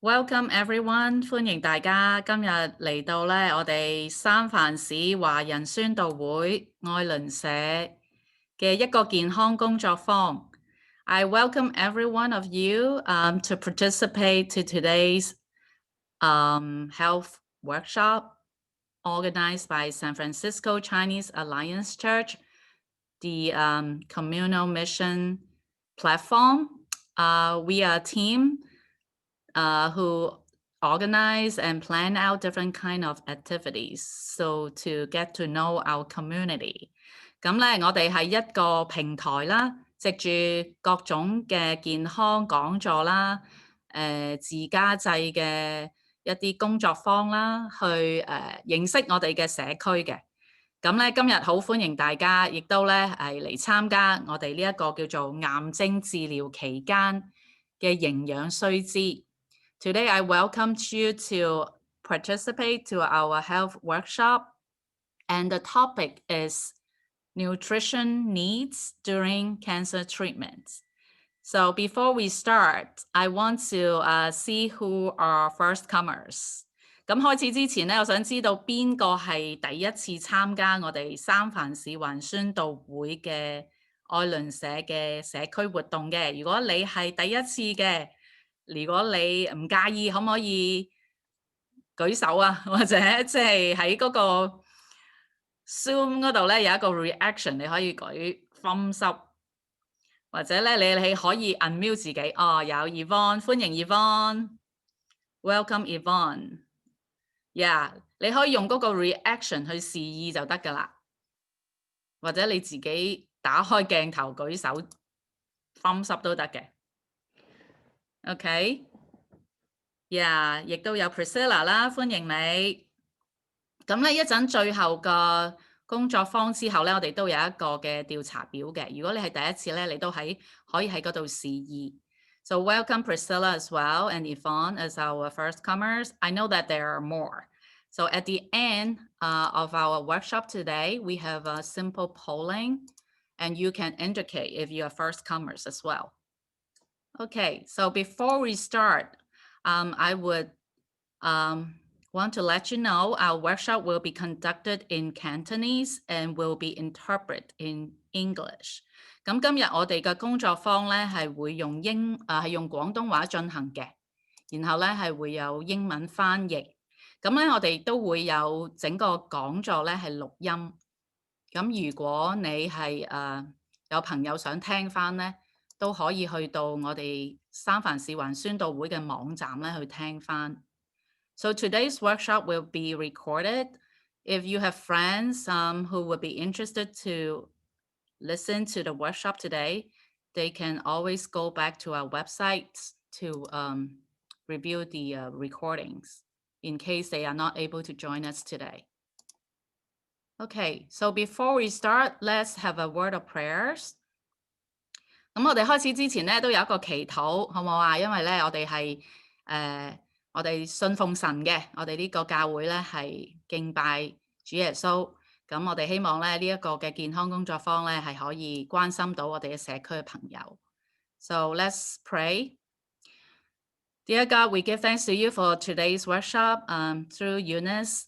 Welcome everyone，歡迎大家今日嚟到咧我哋三藩市華人宣道會愛鄰社嘅一個健康工作坊。I welcome every one of you to participate to today's health workshop organized by San Francisco Chinese Alliance Church, the communal mission platform. We are a team who organize and plan out different kind of activities, so to get to know our community. 咁咧，我哋係一個平台啦，藉住各種嘅健康講座啦，自家製嘅一啲工作坊啦，去認識我哋嘅社區嘅。咁咧，今日好歡迎大家，亦都咧係嚟參加我哋呢一個叫做癌症治療期間嘅營養須知。Today, I welcome you to participate to our health workshop, and the topic is nutrition needs during cancer treatment. So before we start, I want to see who are first comers. 咁開始之前咧，我想知道邊個係第一次參加我哋三藩市華人宣道會嘅愛鄰社嘅社區活動嘅。如果你係第一次嘅，如果你唔介意，可唔可以舉手啊？或者即係喺嗰個 Zoom 嗰度咧有一個 reaction，你可以舉 thumbs up，或者咧你可以 unmute 自己。哦，有 Yvonne， 歡迎 Yvonne，welcome Yvonne。Yeah， 你可以用嗰個 reaction 去示意就得㗎啦，或者你自己打開鏡頭舉手 thumbs up 都得嘅。OK，yeah， 亦都有 Priscilla 啦，歡迎你。咁咧一陣最後個工作坊之後咧，我哋都有一個嘅調查表嘅。如果你係第一次咧，你都可以喺嗰度示意。So welcome Priscilla as well and Yvonne as our first comers. I know that there are more. So at the end of our workshop today, we have a simple polling, and you can indicate if you are first comers as well. Okay, so before we start, I would want to let you know our workshop will be conducted in Cantonese and will be interpreted in English. 咁今日我哋嘅工作坊咧係會用係用廣東話進行嘅，然後咧係會有英文翻譯。咁咧我哋都會有整個講座咧係錄音。咁如果你係有朋友想聽翻咧，都可以去到我哋三藩市華人宣道會嘅網站咧去聽翻。So today's workshop will be recorded. If you have friends who would be interested to listen to the workshop today, they can always go back to our website to review the recordings in case they are not able to join us today. Okay, so before we start, let's have a word of prayers. 咁我哋開始之前咧，都有一個祈禱，好唔好啊？因為咧，我哋係我哋信奉神嘅，我哋呢個教會咧係敬拜主耶穌。咁我哋希望咧呢一個嘅健康工作坊咧係可以關心到我哋嘅社區嘅朋友。So let's pray. Dear God, we give thanks to you for today's workshop. Through Eunice,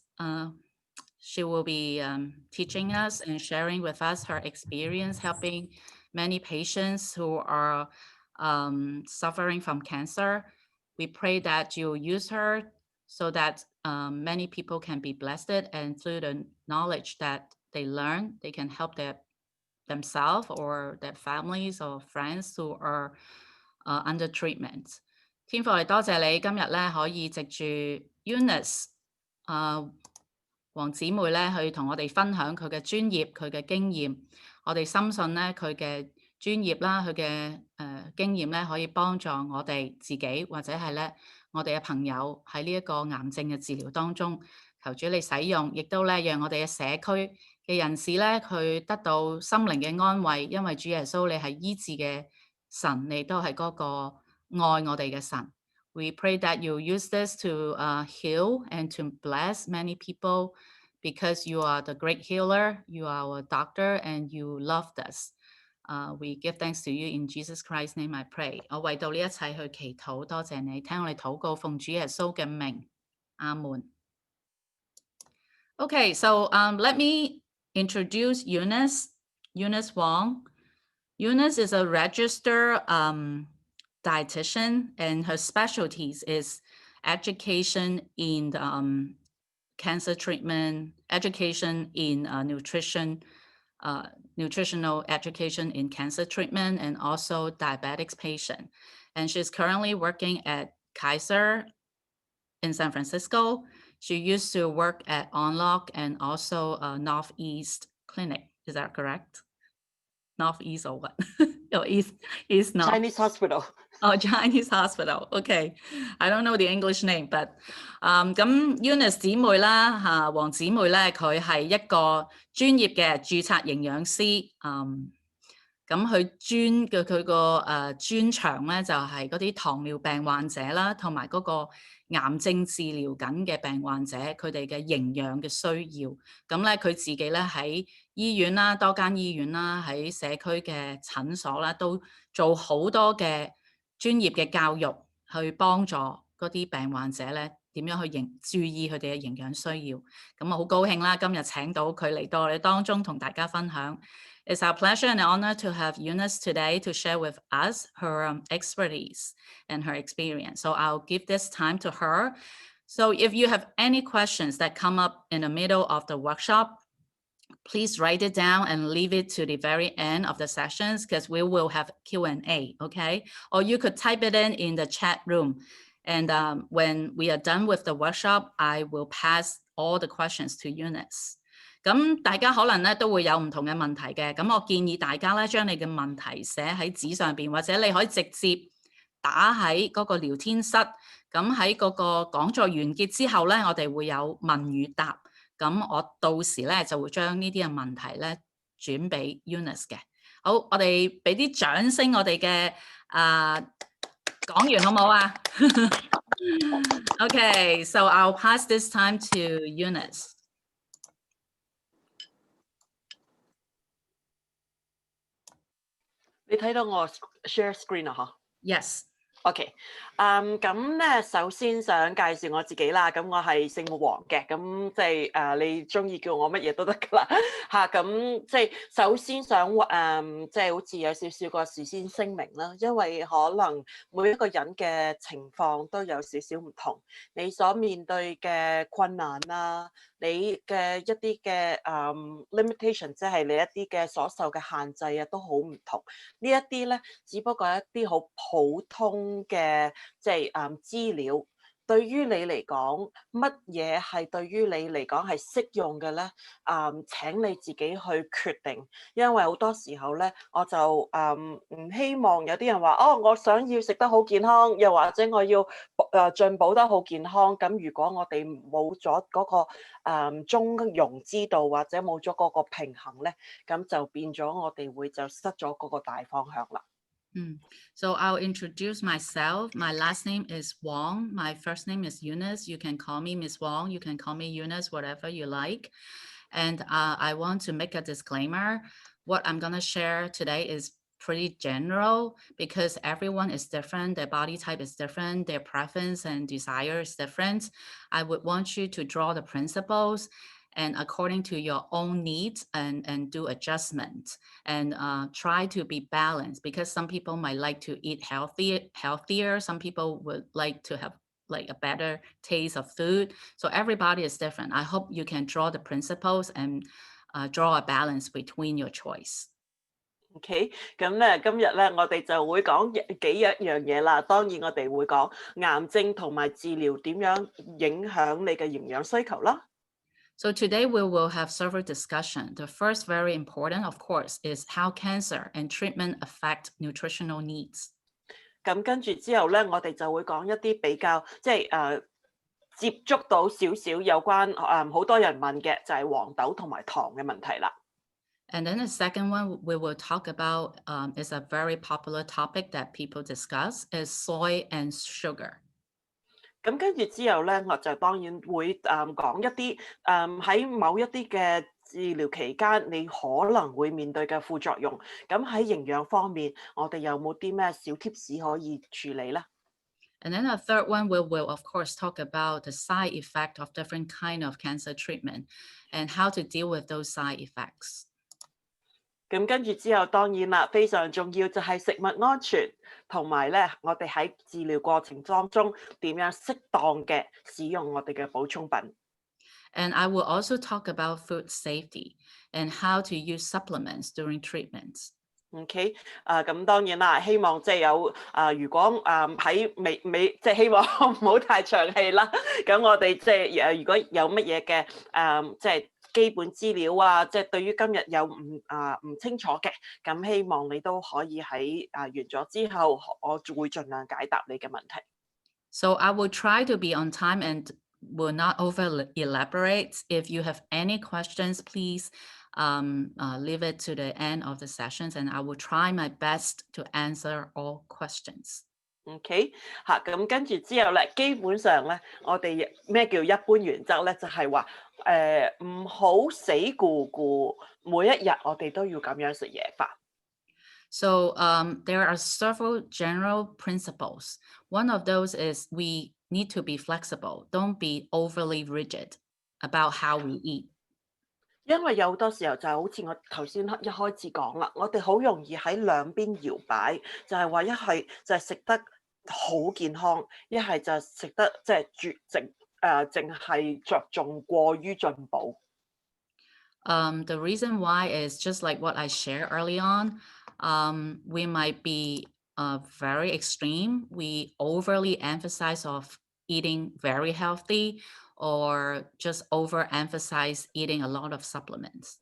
she will be teaching us and sharing with us her experience helping many patients who are suffering from cancer. We pray that you'll use her so that many people can be blessed, and through the knowledge that they learn, they can help themselves or their families or friends who are under treatment. 天父，我哋多謝你今日咧可以藉住 Eunice 黃姊妹咧去同我哋分享佢嘅專業、佢嘅經驗。我哋深信咧佢嘅專業啦，佢嘅經驗咧可以幫助我哋自己或者係咧我哋嘅朋友喺呢一個癌症嘅治療當中，求主你使用，亦都咧讓我哋嘅社區嘅人士咧佢得到心靈嘅安慰，因為主耶穌你係醫治嘅神，你都係嗰個愛我哋嘅神。We pray that you use this to heal and to bless many people because you are the great healer, you are our doctor, and you loved us. We give thanks to you in Jesus Christ's name I pray. 我為到呢一切去祈禱，多謝你聽我哋禱告，奉主耶穌嘅名，阿門。Okay, so let me introduce Eunice Wong. Eunice is a registered dietitian, and her specialties is education in cancer treatment, education in nutritional education in cancer treatment, and also diabetics patient. And she's currently working at Kaiser in San Francisco. She used to work at Onlock and also Northeast Clinic. Is that correct? Northeast or what? Or East North? Chinese Hospital. Oh, Chinese Hospital. Okay. I don't know the English name, but 咁 Eunice 姊妹啦嚇，黃姊妹咧，佢係一個專業嘅註冊營養師。咁佢個專長咧就係嗰啲糖尿病患者啦，同埋嗰個癌症治療緊嘅病患者，佢哋嘅營養嘅需要。咁咧佢自己咧喺醫院啦，多間醫院啦，喺社區嘅診所啦，都做好多嘅專業嘅教育，去幫助嗰啲病患者咧點樣去注意佢哋嘅營養需要。咁我好高興啦，今日請到佢嚟到我哋當中同大家分享。It's our pleasure and honor to have Eunice today to share with us her expertise and her experience. So I'll give this time to her. So if you have any questions that come up in the middle of the workshop, please write it down and leave it to the very end of the sessions because we will have Q&A, okay? Or you could type it in the chat room. And when we are done with the workshop, I will pass all the questions to Eunice. 咁大家可能咧都會有唔同嘅問題嘅，咁我建議大家咧將你嘅問題寫喺紙上邊，或者你可以直接打喺嗰個聊天室。咁喺嗰個講座完結之後咧，我哋會有問與答。咁我到時咧就會將呢啲嘅問題咧轉俾 Eunice 嘅。好，我哋俾啲掌聲我哋嘅講員好唔好啊？Okay, so I'll pass this time to Eunice. 你睇到我 share screen 啊？嗬 Yes。OK， 咁咧，首先想介紹我自己啦。咁我係姓黃嘅，咁即係你中意叫我乜嘢都得㗎啦嚇。咁即係首先想即係好似有少少個事先聲明啦，因為可能每一個人嘅情況都有少少唔同，你所面對嘅困難啊，你嘅一啲嘅limitation， 即係你一啲嘅所受嘅限制啊，都好唔同。呢一啲咧，只不過係一啲好普通嘅即係資料。對於你嚟講，乜嘢係對於你嚟講係適用嘅咧？請你自己去決定，因為好多時候咧，我就唔希望有啲人話哦，我想要食得好健康，又或者我要進補得好健康。咁如果我哋冇咗嗰個中庸之道，或者冇咗嗰個平衡咧，咁就變咗我哋會就失咗嗰個大方向啦。So I'll introduce myself. My last name is Wong. My first name is Eunice. You can call me Miss Wong. You can call me Eunice, whatever you like. And I want to make a disclaimer. What I'm going to share today is pretty general because everyone is different. Their body type is different. Their preference and desire is different. I would want you to draw the principles and according to your own needs and do adjustments and try to be balanced because some people might like to eat healthier. Some people would like to have like a better taste of food. So everybody is different. I hope you can draw the principles and draw a balance between your choice. OK， 咁咧今日咧我哋就會講幾樣嘢啦。當然我哋會講癌症同埋治療點樣影響你嘅營養需求啦。So today we will have several discussions. The first very important, of course, is how cancer and treatment affect nutritional needs. 咁跟住之後咧，我哋就會講一啲比較即係接觸到少少有關好多人問嘅就係黃豆同埋糖嘅問題啦。And then the second one we will talk about is a very popular topic that people discuss is soy and sugar. 咁跟住之後咧，我就當然會講一啲喺某一啲嘅治療期間你可能會面對嘅副作用。咁喺營養方面，我哋有冇啲咩小 tips 可以處理呢？ And then the third one, we will, of course, talk about the side effect of different kind of cancer treatment and how to deal with those side effects. 咁跟住之後，當然啦，非常重要就係食物安全，同埋咧，我哋喺治療過程當中點樣適當嘅使用我哋嘅補充品。And I will also talk about food safety and how to use supplements during treatments. OK，咁當然啦，希望即係有如果喺尾即係希望唔好太長氣啦。咁我哋即係如果有乜嘢嘅即係基本資料啊，即係對於今日有唔清楚嘅，咁希望你都可以喺完咗之後，我會盡量解答你嘅問題。So I will try to be on time and will not over elaborate. If you have any questions, please leave it to the end of the sessions, and I will try my best to answer all questions. OK， 嚇咁跟住之後咧，基本上咧，我哋咩叫一般原則咧？就係話唔好死咕咕，每一日我哋都要咁樣食嘢飯。So there are several general principles. One of those is we need to be flexible. Don't be overly rigid about how we eat. 因為有好多時候就係好似我頭先一開始講啦，我哋好容易喺兩邊搖擺，就係話一係就係食得好健康，一係就食得即係淨係着重過於進補。The reason why is just like what I shared early on. We might be very extreme. We overly emphasize of eating very healthy or just overemphasize eating a lot of supplements.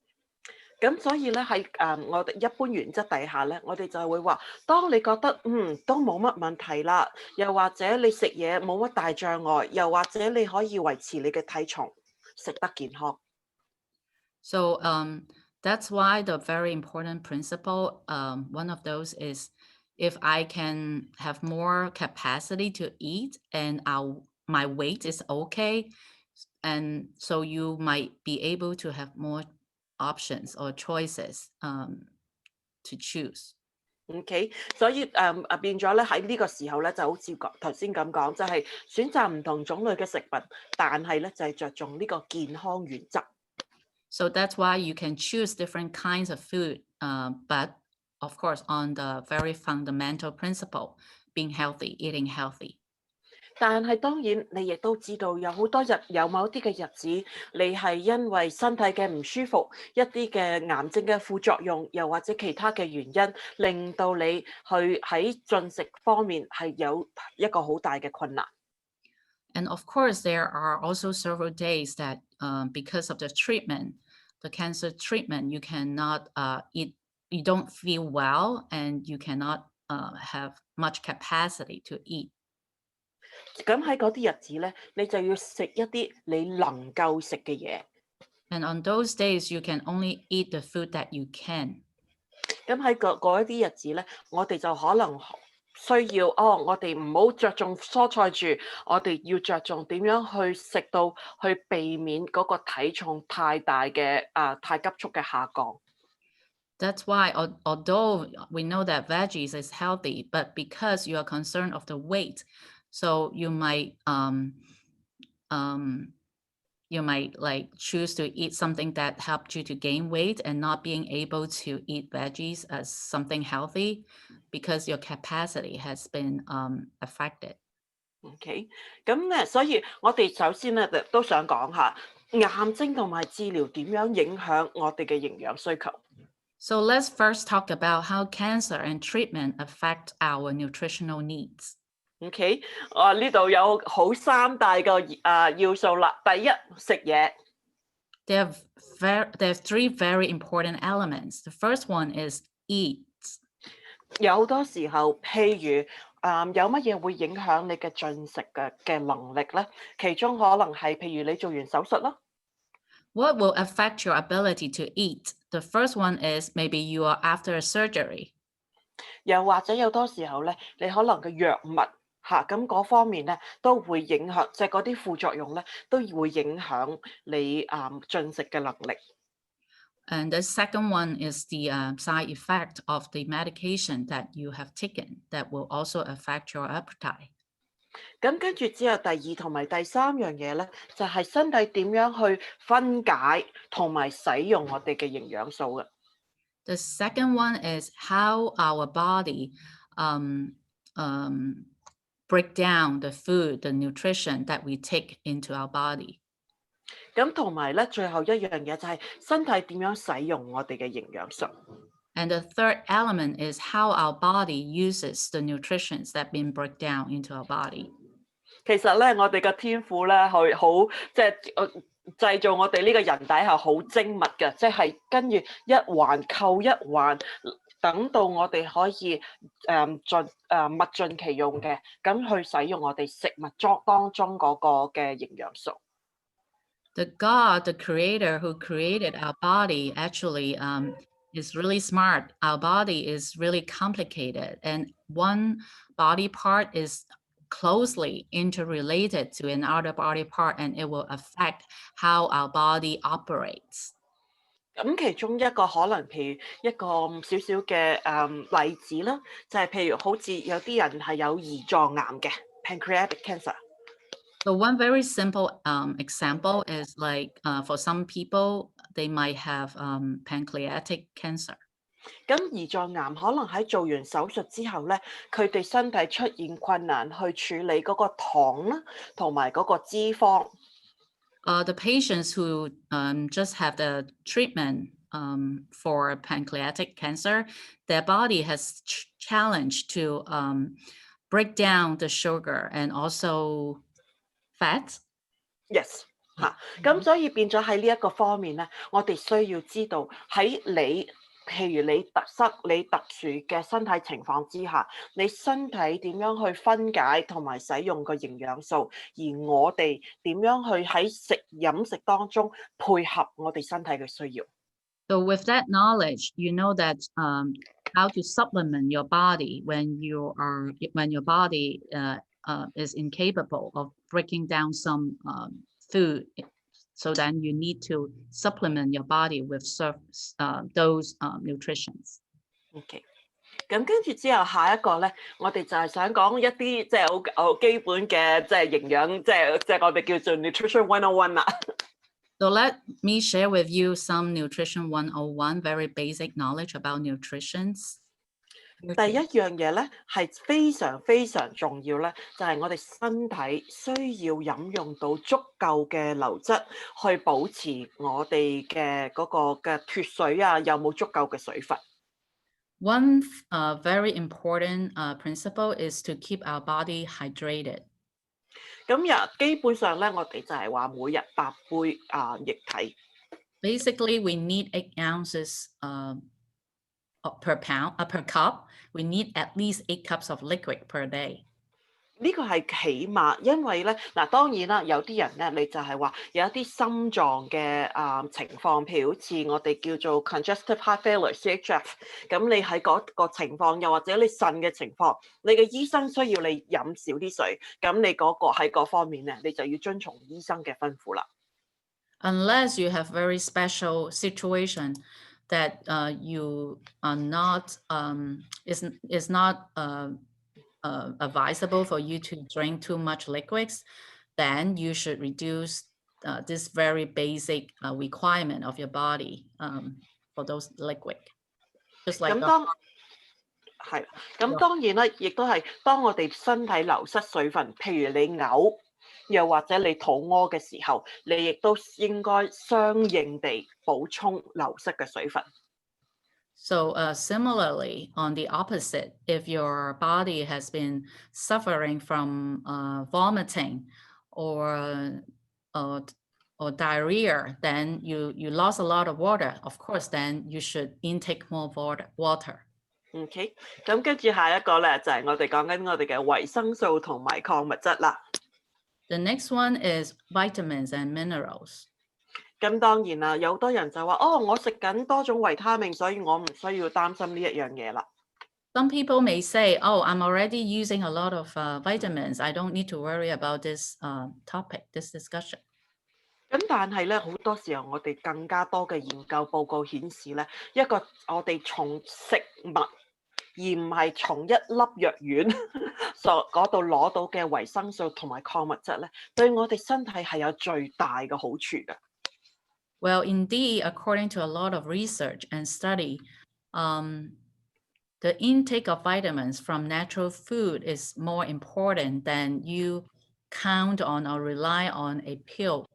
咁所以咧喺我哋一般原則底下咧，我哋就會話，當你覺得都冇乜問題啦，又或者你食嘢冇乜大障礙，又或者你可以維持你嘅體重，食得健康。So that's why the very important principle, one of those is if I can have more capacity to eat and my weight is okay, and so you might be able to have more options or choices to choose. OK， 所以變咗咧喺呢個時候咧，就好似頭先咁講，就係選擇唔同種類嘅食品，但係咧就係着重呢個健康原則。So that's why you can choose different kinds of food, but of course on the very fundamental principle, being healthy, eating healthy. 但係當然你亦都知道有好多有某啲嘅日子，你係因為身體嘅唔舒服，一啲嘅癌症嘅副作用，又或者其他嘅原因，令到你去喺進食方面係有一個好大嘅困難。And of course, there are also several days that because of the treatment, the cancer treatment, you cannot eat, you don't feel well, and you cannot have much capacity to eat. 咁喺嗰啲日子咧，你就要食一啲你能夠食嘅嘢。And on those days, you can only eat the food that you can. 咁喺嗰一啲日子咧，我哋就可能需要我哋唔好着重蔬菜住，我哋要着重點樣去食到去避免嗰個體重太大嘅太急速嘅下降。That's why, although we know that veggies is healthy, but because you are concerned of the weight, so you might like choose to eat something that helped you to gain weight and not being able to eat veggies as something healthy because your capacity has been affected. OK， 咁咧，所以我哋首先咧都想講下癌症同埋治療點樣影響我哋嘅營養需求。So let's first talk about how cancer and treatment affect our nutritional needs. OK， 呢度有好三大個要素啦。第一，食嘢。There are three very important elements. The first one is eat. 有好多時候，譬如有乜嘢會影響你嘅進食嘅能力咧？其中可能係譬如你做完手術啦。What will affect your ability to eat? The first one is maybe you are after a surgery. 又或者有多時候咧，你可能嘅藥物咁嗰方面咧都會影響，即係嗰啲副作用咧都會影響你進食嘅能力。And the second one is the side effect of the medication that you have taken that will also affect your appetite. 咁跟住之後，第二同埋第三樣嘢咧，就係身體點樣去分解同埋使用我哋嘅營養素嘅。The second one is how our body break down the food, the nutrition that we take into our body. 咁同埋咧，最後一樣嘢就係身體點樣使用我哋嘅營養素。And the third element is how our body uses the nutritions that been break down into our body. 其實咧，我哋嘅天賦咧，係好即係製造我哋呢個人體係好精密嘅，即係跟住一環扣一環，等到我哋可以物盡其用嘅，咁去使用我哋食物當中嗰個嘅營養素。The God, the creator who created our body actually is really smart. Our body is really complicated, and one body part is closely interrelated to another body part, and it will affect how our body operates. 咁其中一個可能譬如一個少少嘅例子啦，就係譬如好似有啲人係有胰臟癌嘅 pancreatic cancer。So one very simple example is like for some people, they might have pancreatic cancer. 咁胰臟癌可能喺做完手術之後咧，佢哋身體出現困難去處理嗰個糖啦，同埋嗰個脂肪。The patients who just have the treatment for pancreatic cancer, their body has challenged to break down the sugar and also fat. Yes，咁所以變咗喺呢一個方面咧，我哋需要知道喺譬如你特殊嘅身體情況之下，你身體點樣去分解同埋使用個營養素，而我哋點樣去喺飲食當中配合我哋身體嘅需要。So with that knowledge, you know that how to supplement your body when your body is incapable of breaking down some food. So then you need to supplement your body with those nutritions. OK， 咁跟住之後下一個咧，我哋就係想講一啲即係好基本嘅即係營養，即係我哋叫做 Nutrition 101啦。So let me share with you some Nutrition 101, very basic knowledge about nutrition. 第一樣嘢咧係非常非常重要咧，就係我哋身體需要飲用到足夠嘅流質，去保持我哋嘅嗰個嘅脫水啊，有冇足夠嘅水分。One very important principle is to keep our body hydrated. 咁基本上咧，我哋就係話每日8杯液體。Basically, we need 8 ounces per cup. We need at least 8 cups of liquid per day. 呢個係起碼，因為咧當然啦，有啲人咧你就係話有一啲心臟嘅情況，譬如好似我哋叫做 congestive heart failure (CHF)， 咁你喺嗰個情況，又或者你腎嘅情況，你嘅醫生需要你飲少啲水，咁你嗰個喺嗰方面咧，你就要遵從醫生嘅吩咐啦。Unless you have very special situation that you are not is not advisable for you to drink too much liquids, then you should reduce this very basic requirement of your body for those liquid. Just like 咁當然啦，亦都係當我哋身體流失水分，譬如你嘔，又或者你肚屙嘅時候，你亦都應該相應地補充流失嘅水分。So similarly, on the opposite, if your body has been suffering from vomiting or diarrhea, then you lost a lot of water. Of course, then you should intake more water. OK， 咁跟住下一個咧就係我哋講緊我哋嘅維生素同埋礦物質啦。The next one is vitamins and minerals. 咁當然啦，有好多人就話：我食緊多種維他命，所以我唔需要擔心呢一樣嘢啦。Some people may say, I'm already using a lot of vitamins. I don't need to worry about this topic, this discussion. 咁但係咧，好多時候我哋更加多嘅研究報告顯示咧，一個我哋從食物而唔係從一粒藥丸嗰度攞到嘅維生素同埋礦物質咧，對我哋身體係有最大嘅好處嘅。Well, indeed, according to a lot of research and study, the intake of vitamins from natural food is more important than you count on or rely on a pill.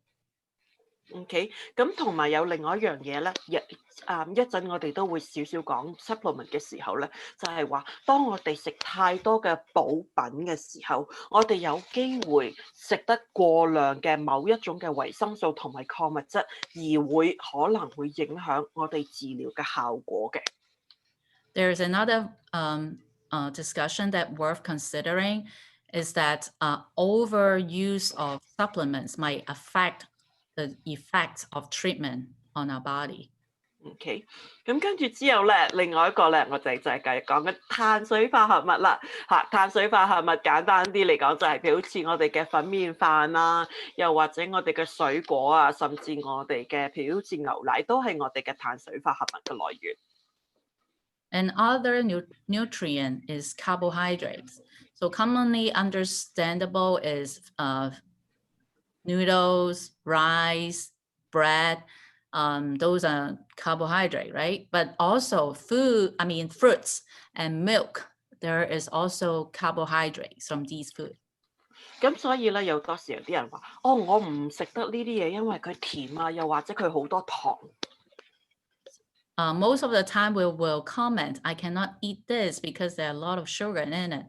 OK，咁同埋有另外一樣嘢咧，一陣我哋都會少少講 supplement 嘅時候咧，就係話當我哋食太多嘅補品嘅時候，我哋有機會食得過量嘅某一種嘅維生素同埋礦物質，而可能會影響我哋治療嘅效果嘅。There's another discussion that worth considering is that overuse of supplements might affect the effects of treatment on our body. OK，咁跟住之後咧，另外一個咧，我就係繼續講緊碳水化合物啦。碳水化合物簡單啲嚟講，就係譬如好似我哋嘅粉麵飯啊，又或者我哋嘅水果啊，甚至我哋嘅譬如好似牛奶，都係我哋嘅碳水化合物嘅來源。Another nutrient is carbohydrates. So commonly understandable is noodles, rice, bread. Those are carbohydrate, right? But also fruits and milk. There is also carbohydrates from these foods. 咁所以咧，有多時有啲人話：哦，我唔食得呢啲嘢，因為佢甜啊，又或者佢好多糖。Most of the time we will comment, I cannot eat this because there are a lot of sugar in it.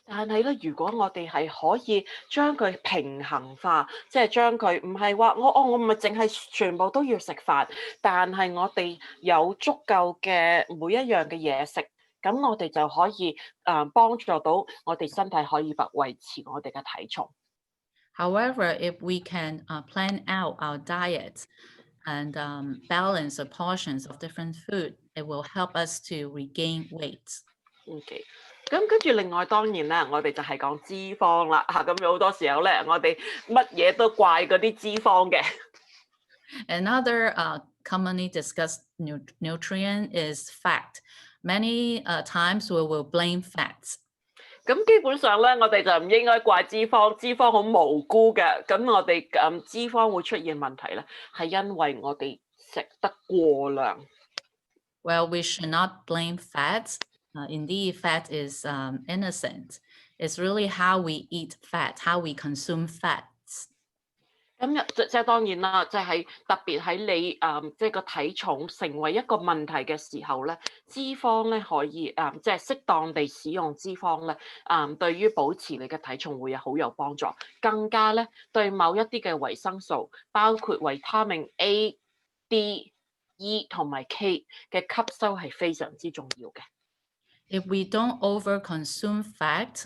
但係咧，如果我哋係可以將佢平衡化，即係將佢唔係話我唔係淨係全部都要食飯，但係我哋有足夠嘅每一樣嘅嘢食，咁我哋就可以幫助到我哋身體可以維持我哋嘅體重。However, if we can plan out our diet and balance the portions of different food, it will help us to regain weight. OK，咁跟住另外當然咧，我哋就係講脂肪啦嚇，咁有好多時候咧，我哋乜嘢都怪嗰啲脂肪嘅。Another commonly discussed nutrient is fat. Many times we will blame fats. 咁基本上咧，我哋就唔應該怪脂肪，脂肪好無辜嘅。咁我哋脂肪會出現問題咧，係因為我哋食得過量。Well, we should not blame fats. Indeed, fat is innocent. It's really how we eat fat, how we consume fats. 咁即係當然啦，即係特別喺你即係個體重成為一個問題嘅時候咧，脂肪咧可以即係適當地使用脂肪咧，對於保持你嘅體重會好有幫助。更加咧對某一啲嘅維生素，包括維他命 A、D、E 同埋 K 嘅吸收係非常之重要嘅。If we don't overconsume fat,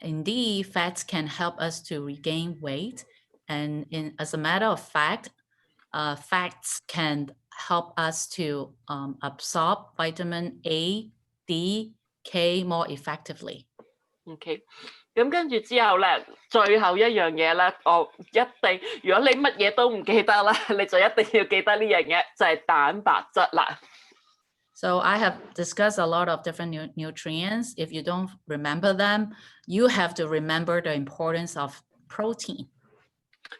indeed, fats can help us to regain weight. And as a matter of fact, fats can help us to absorb vitamin A, D, K more effectively. OK，咁跟住之後咧，最後一樣嘢咧，如果你乜嘢都唔記得啦，你就一定要記得呢樣嘢，就係蛋白質啦。So I have discussed a lot of different nutrients. If you don't remember them, you have to remember the importance of protein.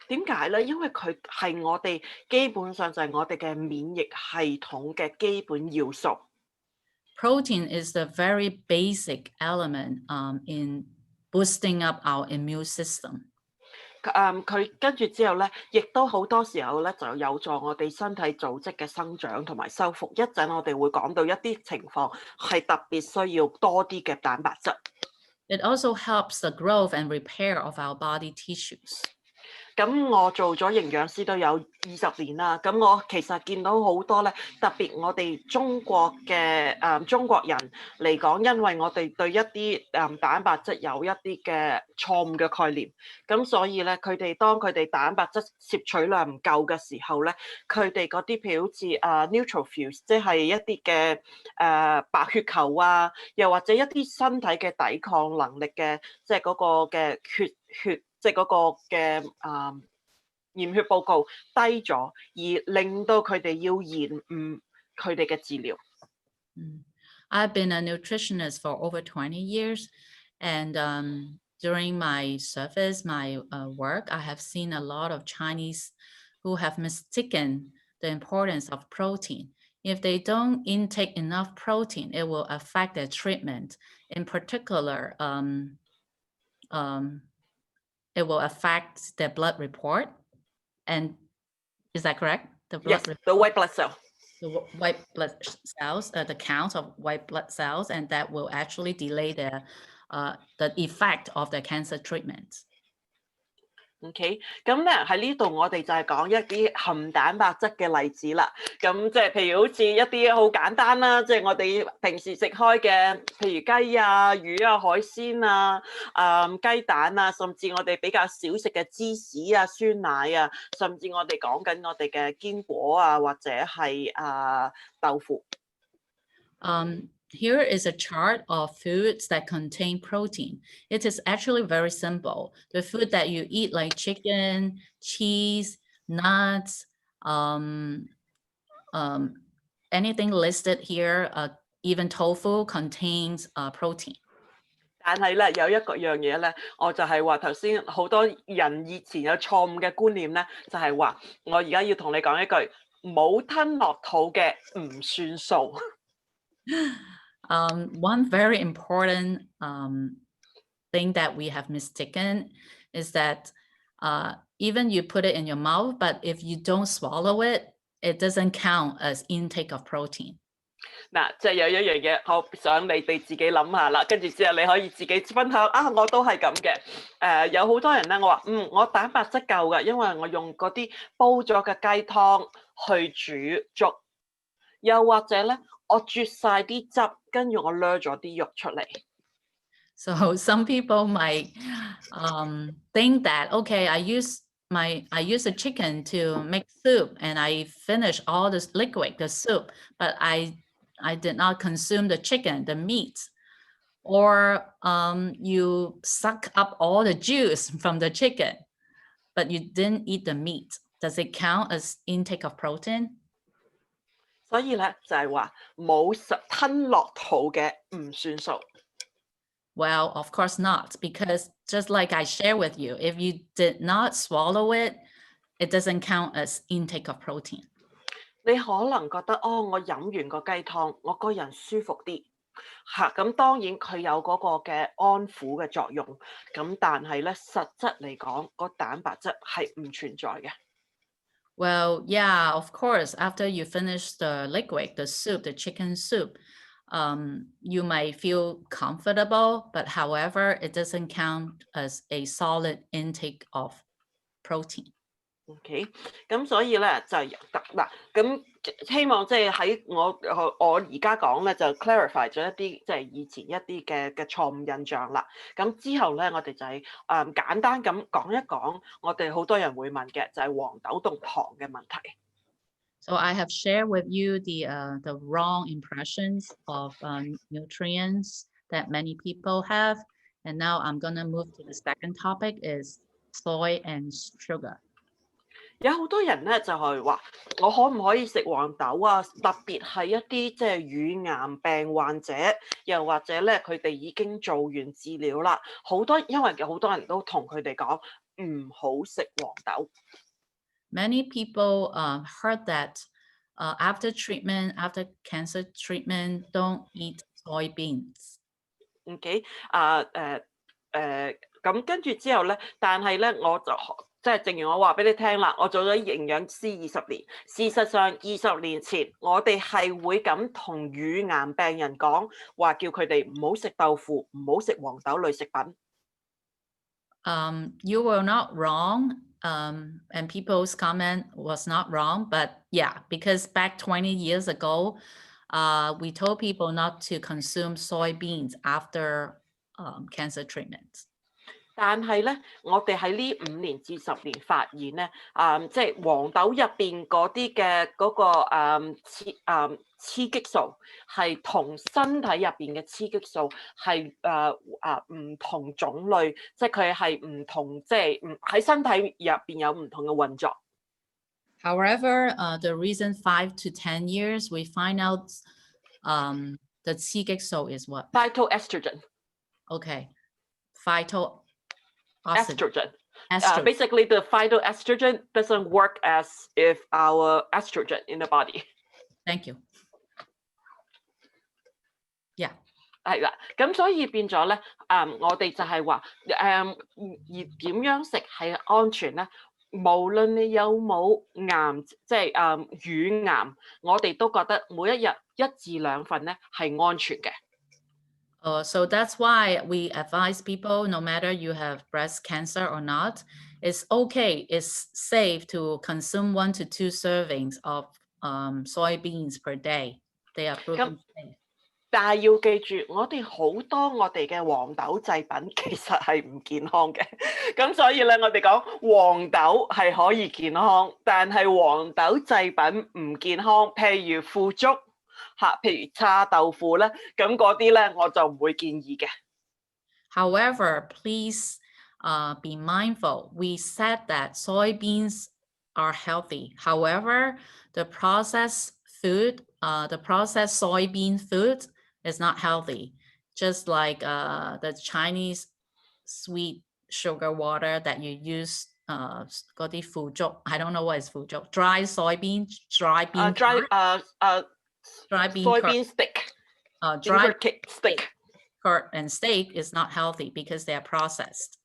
點解咧？因為佢係我哋基本上就係我哋嘅免疫系統嘅基本要素。Protein is the very basic element in boosting up our immune system. 佢跟住之後咧，亦都好多時候咧就有助我哋身體組織嘅生長同埋修復。一陣我哋會講到一啲情況係特別需要多啲嘅蛋白質。It also helps the growth and repair of our body tissues. 咁我做咗營養師都有20年啦，咁我其實見到好多咧，特別我哋中國人嚟講，因為我哋對一啲蛋白質有一啲嘅錯誤嘅概念，咁所以咧當佢哋蛋白質攝取量唔夠嘅時候咧，佢哋嗰啲譬如好似neutrophils，即係一啲嘅白血球啊，又或者一啲身體嘅抵抗能力嘅，即係嗰個嘅血。即係嗰個嘅驗血報告低咗，而令到佢哋要延誤佢哋嘅治療。I've been a nutritionist for over 20 years, and during my service, my work, I have seen a lot of Chinese who have mistaken the importance of protein. If they don't intake enough protein, it will affect their treatment. In particular, it will affect their blood report. And is that correct? Yes, the white blood cell. The white blood cells, the count of white blood cells, and that will actually delay the effect of the cancer treatment. OK， 咁咧喺呢度我哋就係講一啲含蛋白質嘅例子啦。咁即係譬如好似一啲好簡單啦，即係我哋平時食開嘅，譬如雞啊、魚啊、海鮮啊、雞蛋啊，甚至我哋比較少食嘅芝士啊、酸奶啊，甚至我哋講緊我哋嘅堅果啊，或者係豆腐。Here is a chart of foods that contain protein. It is actually very simple. The food that you eat, like chicken, cheese, nuts, anything listed here, even tofu contains protein. 但係咧有一樣嘢咧，我就係話頭先好多人以前有錯誤嘅觀念咧，就係話我而家要同你講一句，冇吞落肚嘅唔算數。One very important thing that we have mistaken is that even you put it in your mouth, but if you don't swallow it, it doesn't count as intake of protein. 嗱，即係有一樣嘢，我想你哋自己諗下啦，跟住之後你可以自己分享啊，我都係咁嘅。有好多人咧，我話我蛋白質夠嘅，因為我用嗰啲煲咗嘅雞湯去煮粥，又或者咧。我啜晒啲汁，跟住我掠咗啲肉出嚟。So some people might think that, okay, I use the chicken to make soup and I finish all this liquid, the soup, but I did not consume the chicken, the meat. Or you suck up all the juice from the chicken, but you didn't eat the meat. Does it count as intake of protein? 所以咧就係話冇吞落肚嘅唔算數。Well, of course not, because just like I share with you, if you did not swallow it, it doesn't count as intake of protein. 你可能覺得我飲完個雞湯，我個人舒服啲嚇，咁當然佢有嗰個嘅安撫嘅作用，咁但係咧實質嚟講，個蛋白質係唔存在嘅。Well, yeah, of course. After you finish the liquid, the soup, the chicken soup, you might feel comfortable, but however, it doesn't count as a solid intake of protein. OK， 咁所以咧就嗱，咁希望即係喺我而家講咧就 clarify 咗一啲即係以前一啲嘅錯誤印象啦。咁之後咧我哋就係簡單咁講一講我哋好多人會問嘅就係黃豆同糖嘅問題。So I have shared with you the wrong impressions of nutrients that many people have, and now I'm gonna move to the second topic is soy and sugar. 有好多人咧就係話，我可唔可以食黃豆啊？特別係一啲即係乳癌病患者，又或者咧佢哋已經做完治療啦，因為好多人都同佢哋講唔好食黃豆。Many people heard that after treatment, after cancer treatment, don't eat soybeans. OK， 咁跟住之後咧，但係咧我就即係正如我話俾你聽啦，我做咗營養師20年，事實上20年前我哋係會咁同乳癌病人講話，叫佢哋唔好食豆腐，唔好食黃豆類食品。You were not wrong, and people's comment was not wrong, but yeah, because back 20 years ago, we told people not to consume soybeans after cancer treatment. 但係咧，我哋喺呢5年至10年發現咧，即係黃豆入邊嗰啲嘅嗰個雌激素係同身體入邊嘅雌激素係唔同種類，即係佢係唔同，即係喺身體入邊有唔同嘅運作。However, the recent 5 to 10 years, we find out the 雌激素 is what? Phytoestrogen. Okay. Phytoestrogen. Basically, the phytoestrogen doesn't work as if our estrogen in the body. Thank you. Yeah. 係啦，咁所以變咗咧，我哋就係話，而點樣食係安全咧？無論你有冇癌，即係乳癌，我哋都覺得每一日1至2份咧係安全嘅。So that's why we advise people, no matter you have breast cancer or not, it's okay, it's safe to consume 1 to 2 servings of soybeans per day. They are proven safe. 但係要記住，我哋好多我哋嘅黃豆製品其實係唔健康嘅，咁所以咧我哋講黃豆係可以健康，但係黃豆製品唔健康，譬如腐竹譬如叉豆腐咧，咁嗰啲咧我就唔會建議嘅。However, please be mindful. We said that soybeans are healthy. However, the processed food, the processed soybean food is not healthy. Just like the Chinese sweet sugar water that you use, 嗰啲腐竹, I don't know what is 腐竹, dry soybean, dry bean, dry bean soybean stick, dry stick curd and steak is not healthy because they are processed.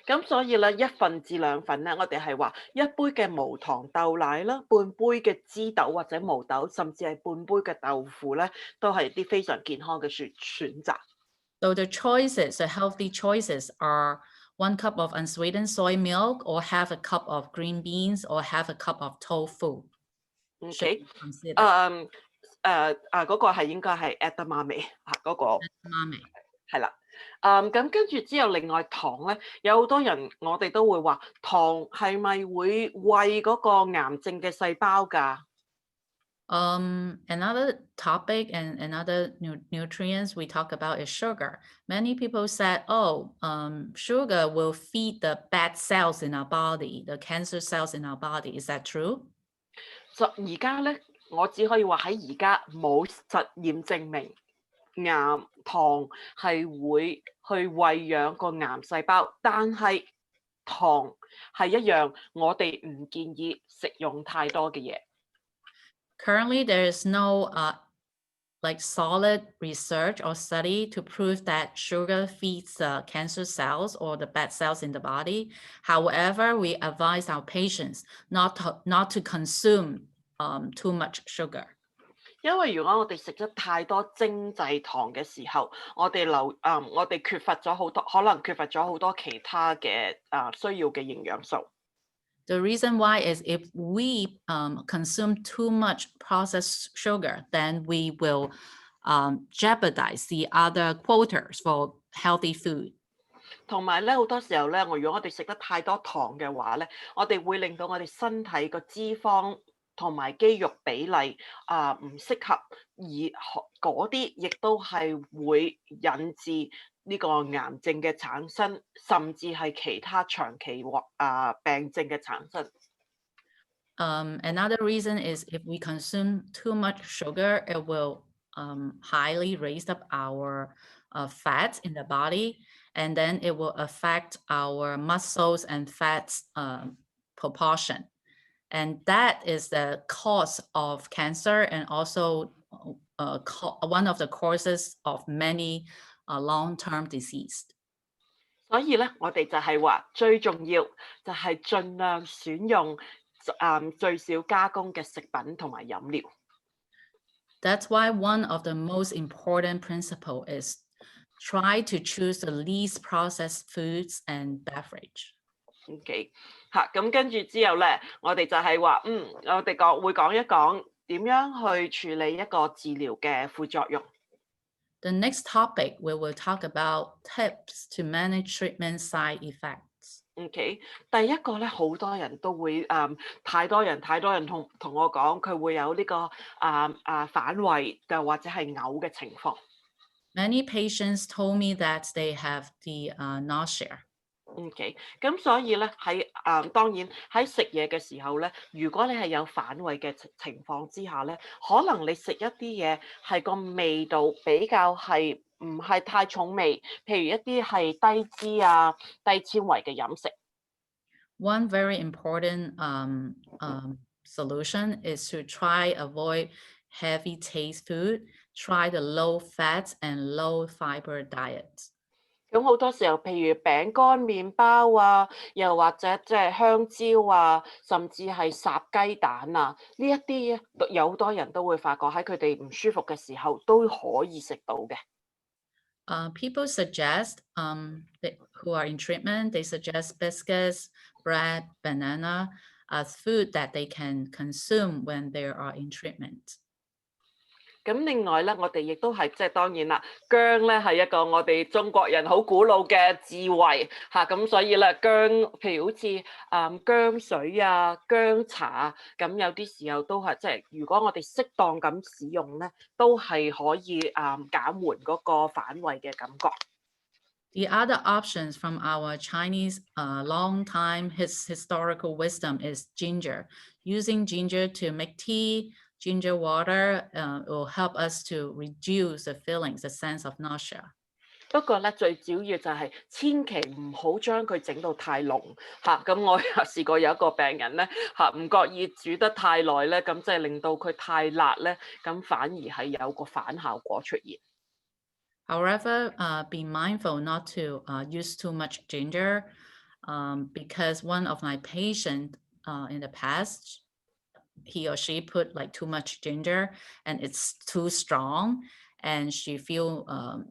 咁所以咧1份至2份咧，我哋係話1杯嘅無糖豆奶啦，半杯嘅枝豆或者毛豆，甚至係半杯嘅豆腐咧，都係啲非常健康嘅選擇。So the choices, the healthy choices are 1 cup of unsweetened soy milk, or half a cup of green beans, or half a cup of tofu. Okay. 嗰個係應該係 edamame 嗰個。edamame 係啦。咁跟住之後，另外糖咧，有好多人我哋都會話糖係咪會餵嗰個癌症嘅細胞㗎？Another topic and another nutrients we talk about is sugar. Many people said, oh, sugar will feed the bad cells in our body, the cancer cells in our body. Is that true? 而家咧，我只可以話喺而家冇實驗證明糖係會去餵養個癌細胞，但係糖係一樣我哋唔建議食用太多嘅嘢。Currently, there is no like solid research or study to prove that sugar feeds the cancer cells or the bad cells in the body. However, we advise our patients not to consume too much sugar. 因為如果我哋食咗太多精製糖嘅時候，我哋缺乏咗好多，可能缺乏咗好多其他嘅需要嘅營養素。The reason why is if we consume too much processed sugar, then we will jeopardize the other quotas for healthy food. 同埋咧，好多時候咧，如果我哋食得太多糖嘅話咧，我哋會令到我哋身體個脂肪同埋肌肉比例唔適合，而嗰啲亦都係會引致呢個癌症嘅產生，甚至係其他長期病症嘅產生。Another reason is if we consume too much sugar, it will highly raise up our fat in the body, and then it will affect our muscles and fats proportion. And that is the cause of cancer and also one of the causes of many long-term disease. 所以咧，我哋就係話最重要就係盡量選用最少加工嘅食品同埋飲料。That's why one of the most important principle is try to choose the least processed foods and beverage. OK， 咁跟住之後咧，我哋就係話，我哋會講一講點樣去處理一個治療嘅副作用。The next topic, we will talk about tips to manage treatment side effects. OK，第一個咧，好多人都會太多人同我講，佢會有呢個反胃嘅或者係嘔嘅情況。Many patients told me that they have the nausea. OK，咁所以咧喺當然喺食嘢嘅時候咧，如果你係有反胃嘅情況之下咧，可能你食一啲嘢係個味道比較係唔係太重味，譬如一啲係低脂啊、低纖維嘅飲食。One very important solution is to try avoid heavy taste food. Try the low fat and low fiber diet. 咁好多時候，譬如餅乾、麵包啊，又或者即係香蕉啊，甚至係烚雞蛋啊，呢一啲有好多人都會發覺喺佢哋唔舒服嘅時候都可以食到嘅。People suggest who are in treatment, they suggest biscuits, bread, banana as food that they can consume when they are in treatment. 咁另外咧，我哋亦都係即係當然啦，薑咧係一個我哋中國人好古老嘅智慧嚇，咁所以咧薑，譬如好似薑水啊、薑茶啊，咁有啲時候都係即係如果我哋適當咁使用咧，都係可以減緩嗰個反胃嘅感覺。The other options from our Chinese long time historical wisdom is ginger. Using ginger to make tea, ginger water will help us to reduce the feelings, the sense of nausea. 不過咧，最主要就係千祈唔好將佢整到太濃嚇。咁我有試過有一個病人咧嚇，唔覺意煮得太耐咧，咁即係令到佢太辣咧，咁反而係有個反效果出現。However, be mindful not to use too much ginger because one of my patients in the past, he or she put like too much ginger and it's too strong and she feel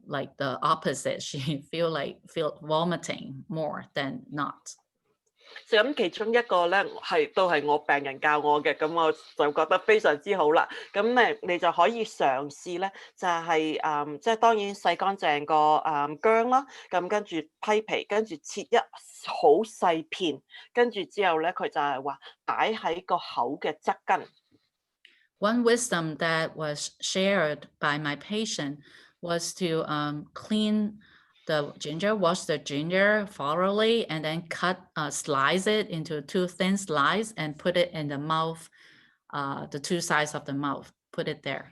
like the opposite. She feel vomiting more than not. 咁其中一個咧都係我病人教我嘅，咁我就覺得非常之好啦。咁咧你就可以嘗試咧，就係即係當然洗乾淨個薑啦，咁跟住批皮，跟住切一好細片，跟住之後咧佢就係話擺喺個口嘅側根。One wisdom that was shared by my patient was to clean the ginger, wash the ginger thoroughly, and then slice it into two thin slices and put it in the mouth, the two sides of the mouth, put it there.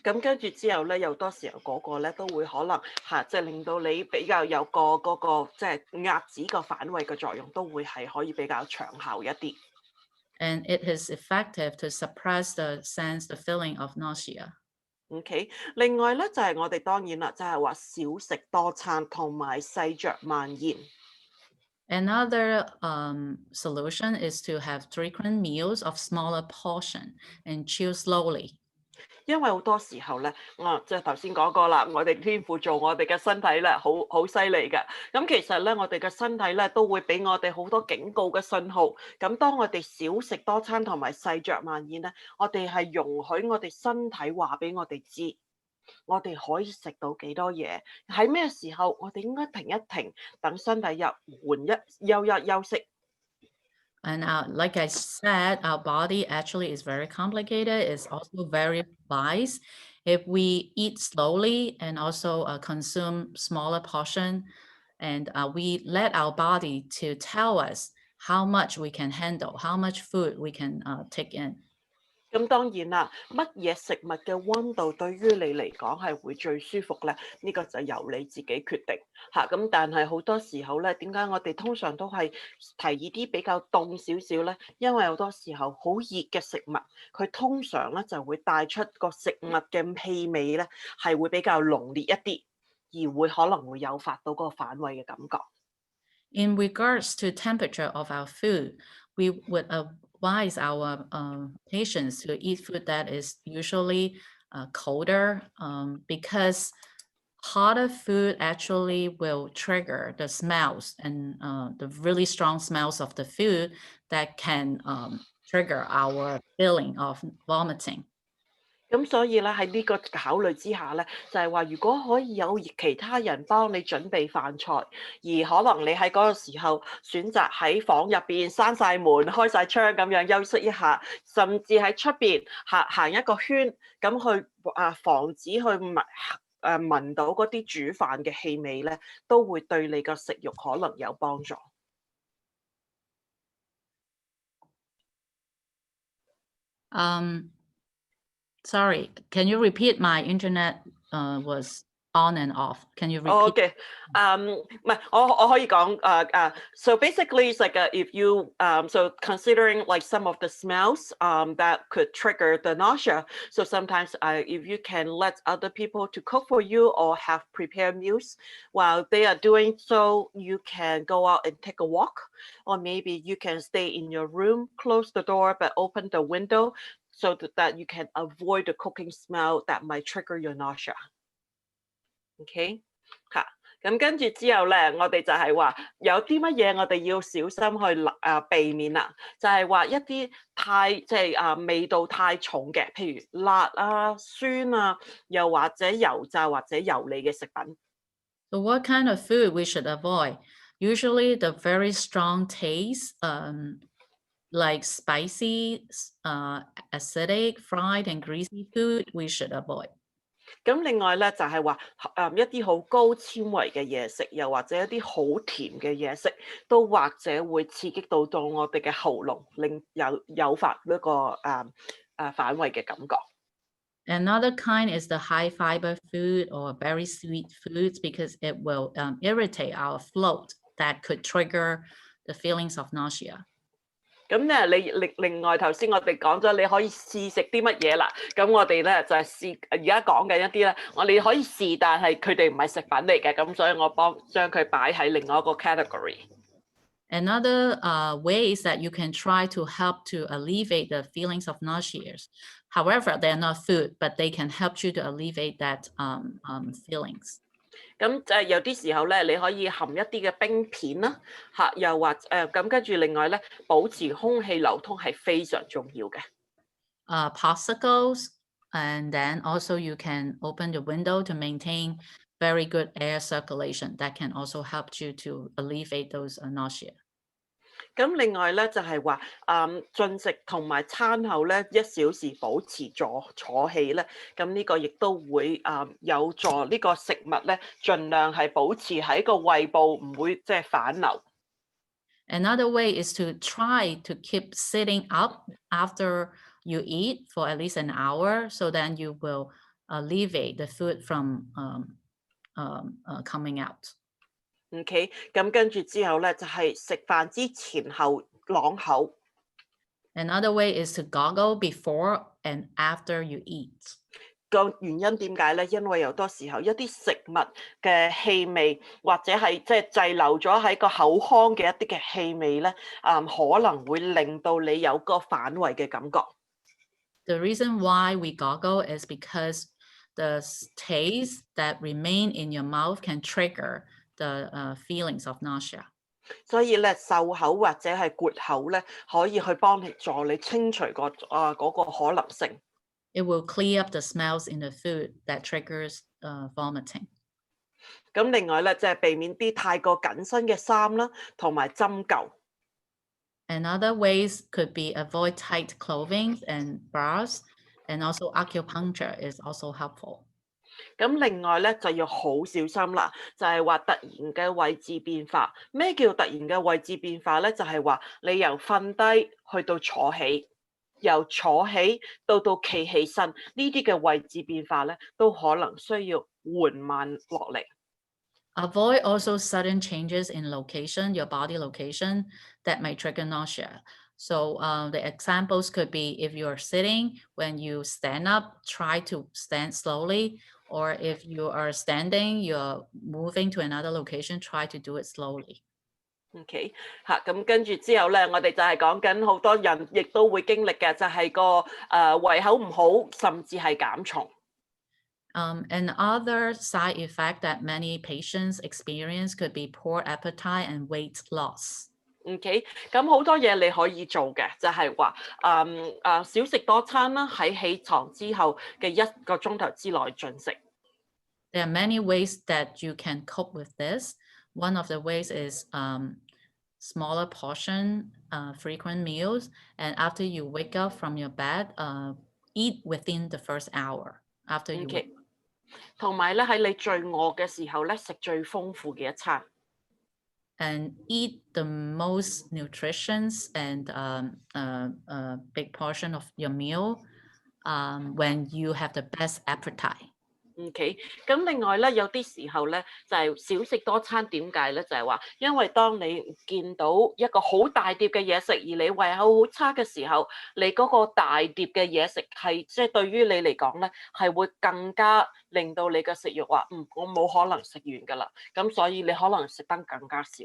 咁跟住之後咧，有多時候嗰個咧都會可能即係令到你比較有嗰個即係壓止個反胃嘅作用，都會係可以比較長效一啲。And it is effective to suppress the feeling of nausea. OK，另外咧就係我哋當然啦，就係話少食多餐同埋細嚼慢咽。Another solution is to have frequent meals of smaller portion and chew slowly. 因為好多時候咧，即係頭先講過啦，我哋天父做我哋嘅身體咧，好犀利嘅。咁其實咧，我哋嘅身體咧都會俾我哋好多警告嘅信號。咁當我哋少食多餐同埋細嚼慢咽咧，我哋係容許我哋身體話俾我哋知，我哋可以食到幾多嘢，喺咩時候我哋應該停一停，等身體休息。And like I said, our body actually is very complicated. It's also very wise. If we eat slowly and also consume smaller portion, and we let our body to tell us how much we can handle, how much food we can take in. 咁當然啦，乜嘢食物嘅溫度對於你嚟講係會最舒服咧？呢個就由你自己決定嚇。咁但係好多時候咧，點解我哋通常都係提議啲比較凍少少咧？因為好多時候好熱嘅食物，佢通常咧就會帶出個食物嘅氣味咧，係會比較濃烈一啲，而會可能會誘發到嗰個反胃嘅感覺。In regards to temperature of our food, we would advise our patients to eat food that is usually colder because hotter food actually will trigger the smells and the really strong smells of the food that can trigger our feeling of vomiting. 咁所以咧喺呢個考慮之下咧，就係話如果可以有其他人幫你準備飯菜，而可能你喺嗰個時候選擇喺房入邊閂晒門、開晒窗咁樣休息一下，甚至喺出邊行一個圈，咁去防止去聞到嗰啲煮飯嘅氣味咧，都會對你個食慾可能有幫助。Sorry, can you repeat? My internet was on and off. Can you repeat? OK，唔係，我可以講so basically it's like if you so considering like some of the smells that could trigger the nausea, so sometimes if you can let other people to cook for you or have prepared meals while they are doing so, you can go out and take a walk, or maybe you can stay in your room, close the door but open the window so that you can avoid the cooking smell that might trigger your nausea. OK。嚇，咁跟住之後咧，我哋就係話有啲乜嘢我哋要小心去避免啦，就係話一啲味道太重嘅，譬如辣啊、酸啊，又或者油炸或者油膩嘅食品。So what kind of food we should avoid? Usually the very strong taste, like spicy, acidic, fried and greasy food, we should avoid. 咁另外咧就係話一啲好高纖維嘅嘢食，又或者一啲好甜嘅嘢食，都或者會刺激到我哋嘅喉嚨，令誘發呢個反胃嘅感覺。Another kind is the high fiber food or very sweet foods because it will irritate our throat that could trigger the feelings of nausea. 咁咧，你另外頭先我哋講咗，你可以試食啲乜嘢啦？咁我哋咧就係試而家講緊一啲咧，我哋可以試，但係佢哋唔係食品嚟嘅，咁所以我將佢擺喺另外一個 category。Another way is that you can try to help to alleviate the feelings of nausea. However, they are not food, but they can help you to alleviate that feelings. 咁有啲時候咧，你可以含一啲嘅冰片啦，又或咁跟住另外咧，保持空氣流通係非常重要嘅。Popsicles, and then also you can open the window to maintain very good air circulation. That can also help you to alleviate those nausea. 咁另外咧就係話進食同埋餐後咧1小時保持坐氣咧，咁呢個亦都會有助呢個食物咧，盡量係保持喺個胃部唔會即係反流。Another way is to try to keep sitting up after you eat for at least an hour, so then you will alleviate the food from coming out. OK， 咁跟住之後咧就係食飯之前後啷口。Another way is to gargle before and after you eat. 個原因點解咧？因為有多時候一啲食物嘅氣味，或者係即係滯留咗喺個口腔嘅一啲嘅氣味咧，可能會令到你有個反胃嘅感覺。The reason why we gargle is because the taste that remain in your mouth can trigger the feelings of nausea. 所以咧，漱口或者係刮口咧，可以去幫助你清除嗰個可能性。It will clear up the smells in the food that triggers vomiting. 咁另外咧，即係避免啲太過緊身嘅衫啦，同埋針灸。Another ways could be avoid tight clothing and bras, and also acupuncture is also helpful. 咁另外咧就要好小心啦，就係話突然嘅位置變化。咩叫突然嘅位置變化咧？就係話你由瞓低去到坐起，由坐起到企起身，呢啲嘅位置變化咧，都可能需要緩慢落嚟。Avoid also sudden changes in location, your body location, that may trigger nausea. So the examples could be if you're sitting, when you stand up, try to stand slowly, or if you are standing, you're moving to another location, try to do it slowly. OK， 咁跟住之後咧，我哋就係講緊好多人亦都會經歷嘅，就係個胃口唔好，甚至係減重。Another side effect that many patients experience could be poor appetite and weight loss. OK，咁好多嘢你可以做嘅，就係話少食多餐啦，喺起床之後嘅1個鐘頭之內進食。There are many ways that you can cope with this. One of the ways is smaller portion, frequent meals, and after you wake up from your bed, eat within the first hour after you wake OK，up. 同埋咧喺你最餓嘅時候咧，食最豐富嘅一餐。And eat the most nutritious and big portion of your meal when you have the best appetite. OK，咁另外咧，有啲時候咧就係少食多餐，點解咧？就係話，因為當你見到一個好大碟嘅嘢食，而你胃口好差嘅時候，你嗰個大碟嘅嘢食係即係對於你嚟講咧，係會更加令到你嘅食慾話，我冇可能食完㗎啦。咁所以你可能食得更加少。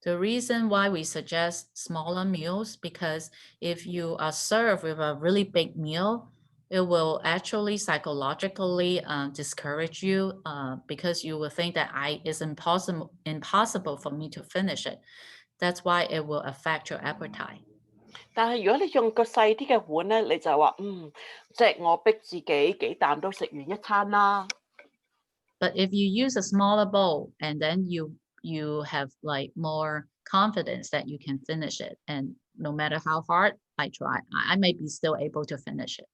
The reason why we suggest smaller meals, because if you are served with a really big meal, it will actually psychologically discourage you because you will think that it's impossible for me to finish it. That's why it will affect your appetite. 但係如果你用個細啲嘅碗咧，你就話即係我逼自己幾啖都食完一餐啦。But if you use a smaller bowl and then you have like more confidence that you can finish it, and no matter how hard I try, I may be still able to finish it.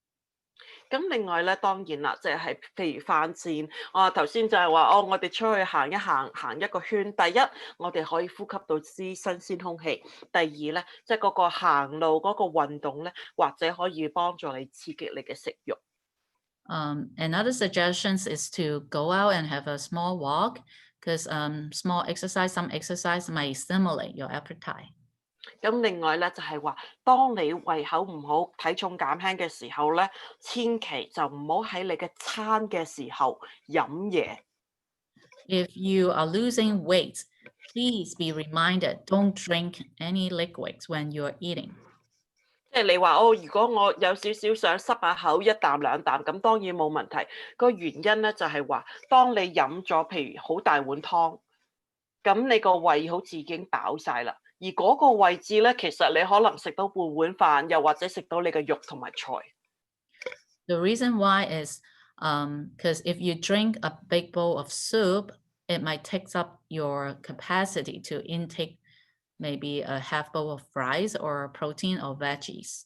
咁另外咧，當然啦，即係譬如飯前，頭先就係話，我哋出去行一行，行一個圈。第一，我哋可以呼吸到啲新鮮空氣；第二咧，即係嗰個行路嗰個運動咧，或者可以幫助你刺激你嘅食慾。Another suggestions is to go out and have a small walk because small exercise, some exercise might stimulate your appetite. 咁另外咧就係話，當你胃口唔好、體重減輕嘅時候咧，千祈就唔好喺你嘅餐嘅時候飲嘢。If you are losing weight, please be reminded, don't drink any liquids when you're eating. 即係你話如果我有少少想濕下口，一啖兩啖，咁當然冇問題。個原因咧就係話，當你飲咗譬如好大碗湯，咁你個胃好似已經飽晒啦。而嗰個位置咧，其實你可能食到半碗飯，又或者食到你嘅肉同埋菜。The reason why is because if you drink a big bowl of soup, it might take up your capacity to intake maybe a half bowl of rice or protein or veggies.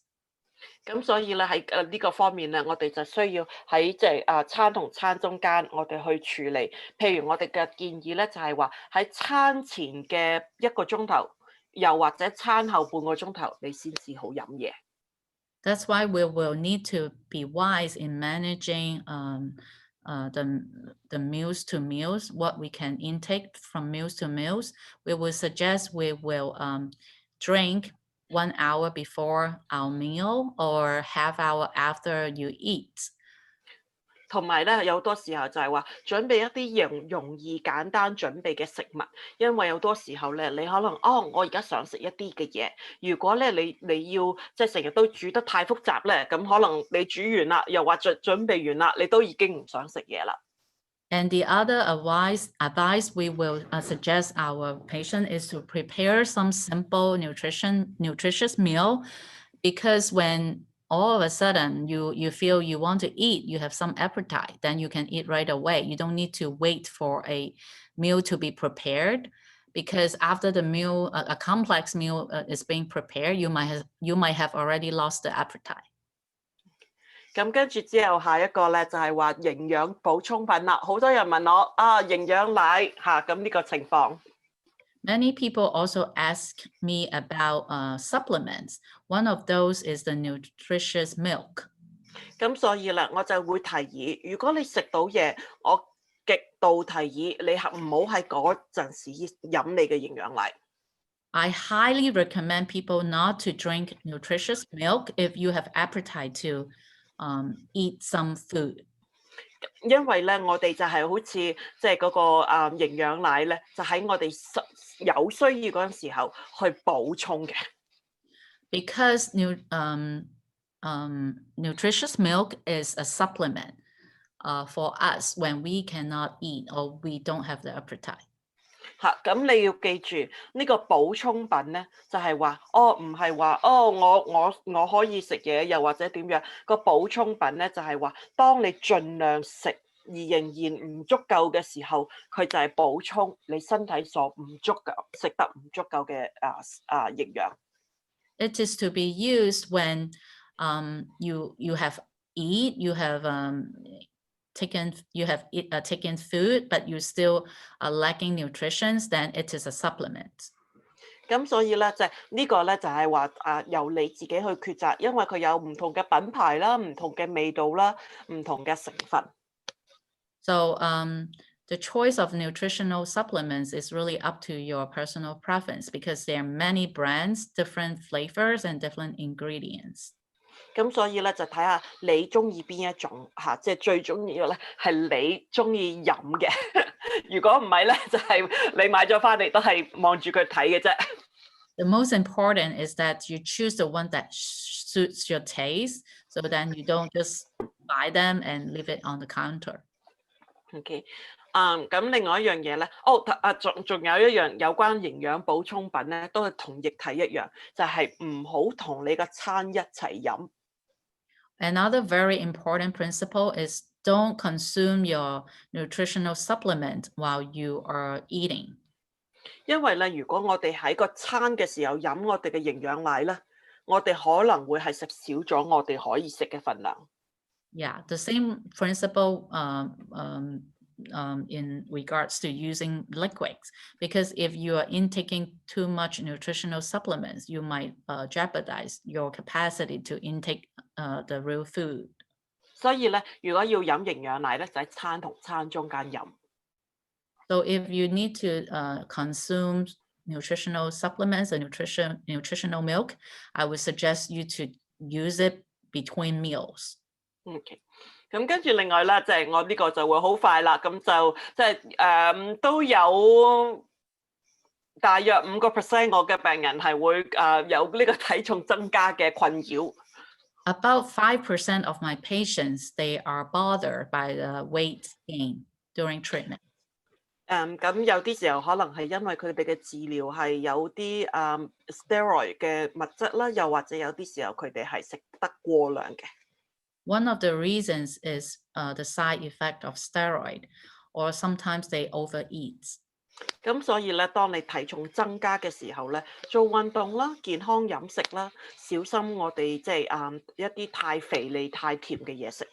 咁所以咧喺呢個方面咧，我哋就需要喺即係餐同餐中間，我哋去處理。譬如我哋嘅建議咧，就係話喺餐前嘅1個鐘頭，又或者餐後半個鐘頭，你先至好飲嘢。That's why we will need to be wise in managing the meals to meals, what we can intake from meals to meals. We will suggest we will drink 1 hour before our meal or half hour after you eat. 同埋咧，有多時候就係話準備一啲容易簡單準備嘅食物，因為有多時候咧，你可能我而家想食一啲嘅嘢，如果咧你要即係成日都煮得太複雜咧，咁可能你煮完啦，又或者準備完啦，你都已經唔想食嘢啦。And the other advice we will suggest our patient is to prepare some simple nutritious meal, because when all of a sudden you feel you want to eat, you have some appetite, then you can eat right away. You don't need to wait for a meal to be prepared, because after the meal, a complex meal is being prepared, you might have already lost the appetite. 咁跟住之後，下一個咧就係話營養補充品啦。好多人問我營養奶咁呢個情況。Many people also ask me about supplements. One of those is the Nutritious Milk. 咁所以咧，我就會提議，如果你食到嘢，我極度提議你唔好喺嗰陣時飲你嘅營養奶。I highly recommend people not to drink nutritious milk if you have appetite to eat some food. 因為咧，我哋就係好似即係嗰個營養奶咧，就喺我哋有需要嗰陣時候去補充嘅。Because nutritious milk is a supplement for us when we cannot eat or we don't have the appetite. 嚇，咁你要記住呢個補充品咧，就係話，唔係話，我可以食嘢，又或者點樣，個補充品咧就係話，當你盡量食而仍然唔足夠嘅時候，佢就係補充你身體所唔足夠食得唔足夠嘅營養。It is to be used when you have taken food, but you still are lacking nutrition, then it is a supplement. 咁所以咧，呢個咧就係話由你自己去抉擇，因為佢有唔同嘅品牌啦、唔同嘅味道啦、唔同嘅成分。So the choice of nutritional supplements is really up to your personal preference because there are many brands, different flavors, and different ingredients. 咁所以咧就睇下你中意邊一種嚇，即係最重要咧係你中意飲嘅。如果唔係咧，就係你買咗翻嚟都係望住佢睇嘅啫。The most important is that you choose the one that suits your taste, so then you don't just buy them and leave it on the counter. OK，咁另外一樣嘢咧，仲有一樣有關營養補充品咧，都係同液體一樣，就係唔好同你個餐一齊飲。Another very important principle is don't consume your nutritional supplement while you are eating. 因為咧，如果我哋喺個餐嘅時候飲我哋嘅營養奶咧，我哋可能會係食少咗我哋可以食嘅份量。Yeah, the same principle in regards to using liquids, because if you are intaking too much nutritional supplements, you might jeopardize your capacity to intake the real food. 所以咧，如果要飲營養奶咧，就喺餐同餐中間飲。So if you need to consume nutritional supplements and nutritional milk, I would suggest you to use it between meals. OK，咁跟住另外咧，即係我呢個就會好快啦，咁就即係都有大約5%我嘅病人係會有呢個體重增加嘅困擾。About 5% of my patients, they are bothered by the weight gain during treatment. 咁有啲時候可能係因為佢哋嘅治療係有啲steroid 嘅物質啦，又或者有啲時候佢哋係食得過量嘅。One of the reasons is the side effect of steroid, or sometimes they overeat. 咁所以咧，當你體重增加嘅時候咧，做運動啦、健康飲食啦，小心我哋即係一啲太肥膩、太甜嘅嘢食。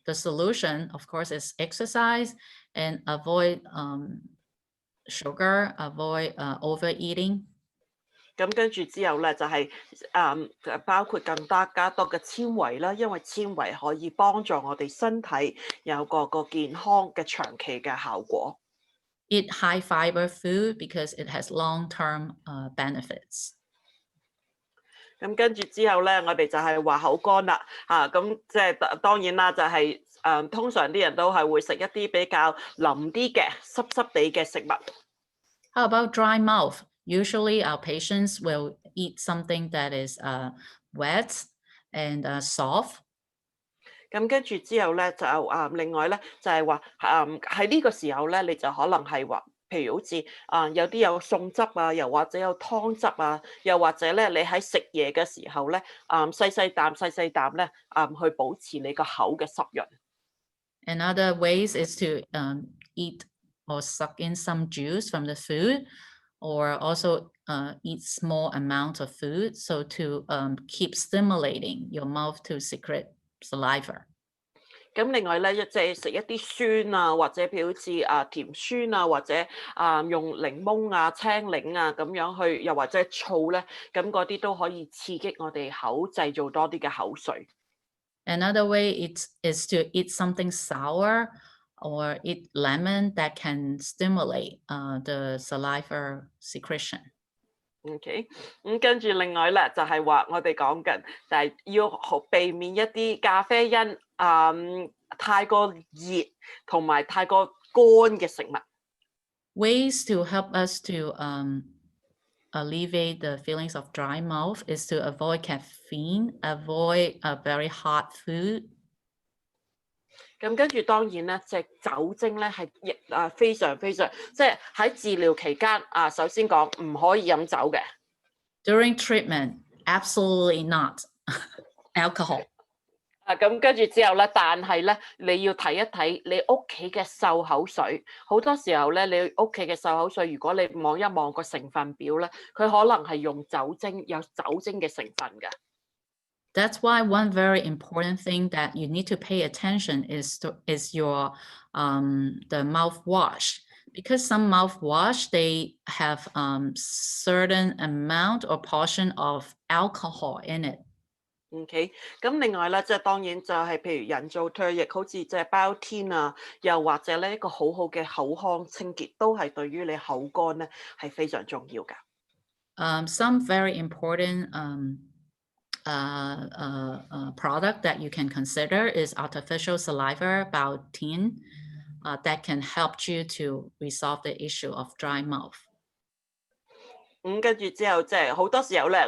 The solution, of course, is exercise and avoid sugar, avoid overeating. 咁跟住之後咧，就係包括加多嘅纖維啦，因為纖維可以幫助我哋身體有個健康嘅長期嘅效果。Eat high fiber food because it has long-term benefits. 咁跟住之後咧，我哋就係話口乾啦，咁即係當然啦，就係通常啲人都係會食一啲比較腍啲嘅濕濕地嘅食物。How about dry mouth? Usually our patients will eat something that is wet and soft. 咁跟住之後咧，就另外咧就係話喺呢個時候咧，你就可能係話，譬如好似有啲有餸汁啊，又或者有湯汁啊，又或者咧你喺食嘢嘅時候咧，細細啖咧去保持你個口嘅濕潤。Another ways is to eat or suck in some juice from the food, or also eat small amounts of food, so to keep stimulating your mouth to secrete saliva. 咁另外咧，即係食一啲酸啊，或者譬如好似甜酸啊，或者用檸檬啊、青檸啊咁樣去，又或者醋咧，咁嗰啲都可以刺激我哋口製造多啲嘅口水。Another way is to eat something sour or eat lemon that can stimulate the saliva secretion. OK，咁跟住另外咧就係話我哋講緊就係要避免一啲咖啡因太過熱同埋太過乾嘅食物。Ways to help us to alleviate the feelings of dry mouth is to avoid caffeine, avoid very hot food. 咁跟住當然咧，即係酒精咧係非常非常，即係喺治療期間首先講唔可以飲酒嘅。During treatment, absolutely not alcohol. 咁跟住之後咧，但係咧你要睇一睇你屋企嘅漱口水，好多時候咧你屋企嘅漱口水，如果你望一望個成分表咧，佢可能係用有酒精嘅成分嘅。That's why one very important thing that you need to pay attention is your the mouthwash, because some mouthwash they have certain amount or portion of alcohol in it. OK，咁另外咧，即係當然就係譬如人造唾液，好似即係Biotin又或者咧一個好好嘅口腔清潔，都係對於你口乾咧係非常重要㗎。Some very important product that you can consider is artificial saliva, Biotin, that can help you to resolve the issue of dry mouth. 跟住之後，即係好多時候咧，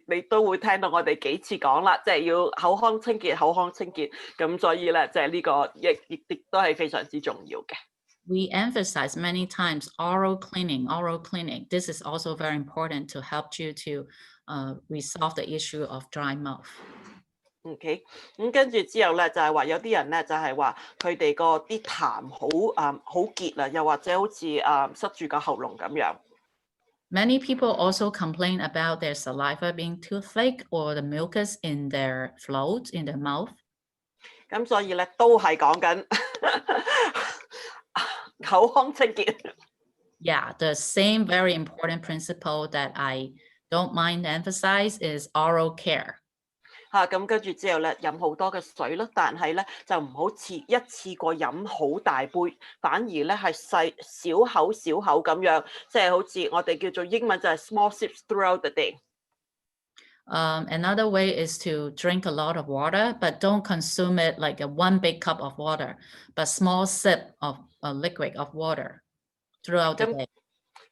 你都會聽到我哋幾次講啦，即係要口腔清潔，口腔清潔。咁所以咧，即係呢個亦都係非常之重要嘅。We emphasize many times oral cleaning. This is also very important to help you to resolve the issue of dry mouth. OK，咁跟住之後咧，就係話有啲人咧，就係話佢哋個啲痰好結啊，又或者好似塞住個喉嚨咁樣。Many people also complain about their saliva being too thick or the mucus in their throat, in their mouth. 咁所以咧，都係講緊口腔清潔。Yeah, the same very important principle that I don't mind emphasize is oral care. 咁跟住之後咧，飲好多嘅水咯，但係咧就唔好一次過飲好大杯，反而咧係小口咁樣，即係好似我哋叫做英文就係 small sips throughout the day。Another way is to drink a lot of water, but don't consume it like one big cup of water, but small sip of a liquid of water throughout the day.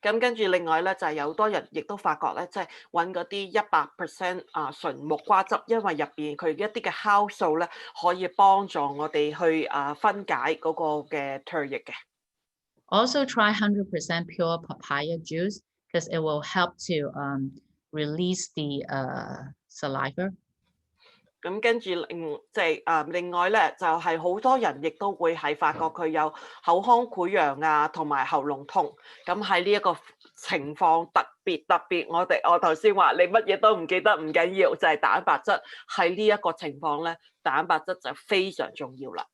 咁跟住另外咧，就係有多人亦都發覺咧，即係揾嗰啲100%純木瓜汁，因為入邊佢一啲嘅酵素咧，可以幫助我哋去分解嗰個嘅唾液嘅。Also try 100% pure papaya juice because it will help to release the saliva. 咁跟住另外咧，就係好多人亦都會係發覺佢有口腔潰瘍同埋喉嚨痛。咁喺呢一個情況特別，我頭先話你乜嘢都唔記得唔緊要，就係蛋白質喺呢一個情況咧，蛋白質就非常重要啦。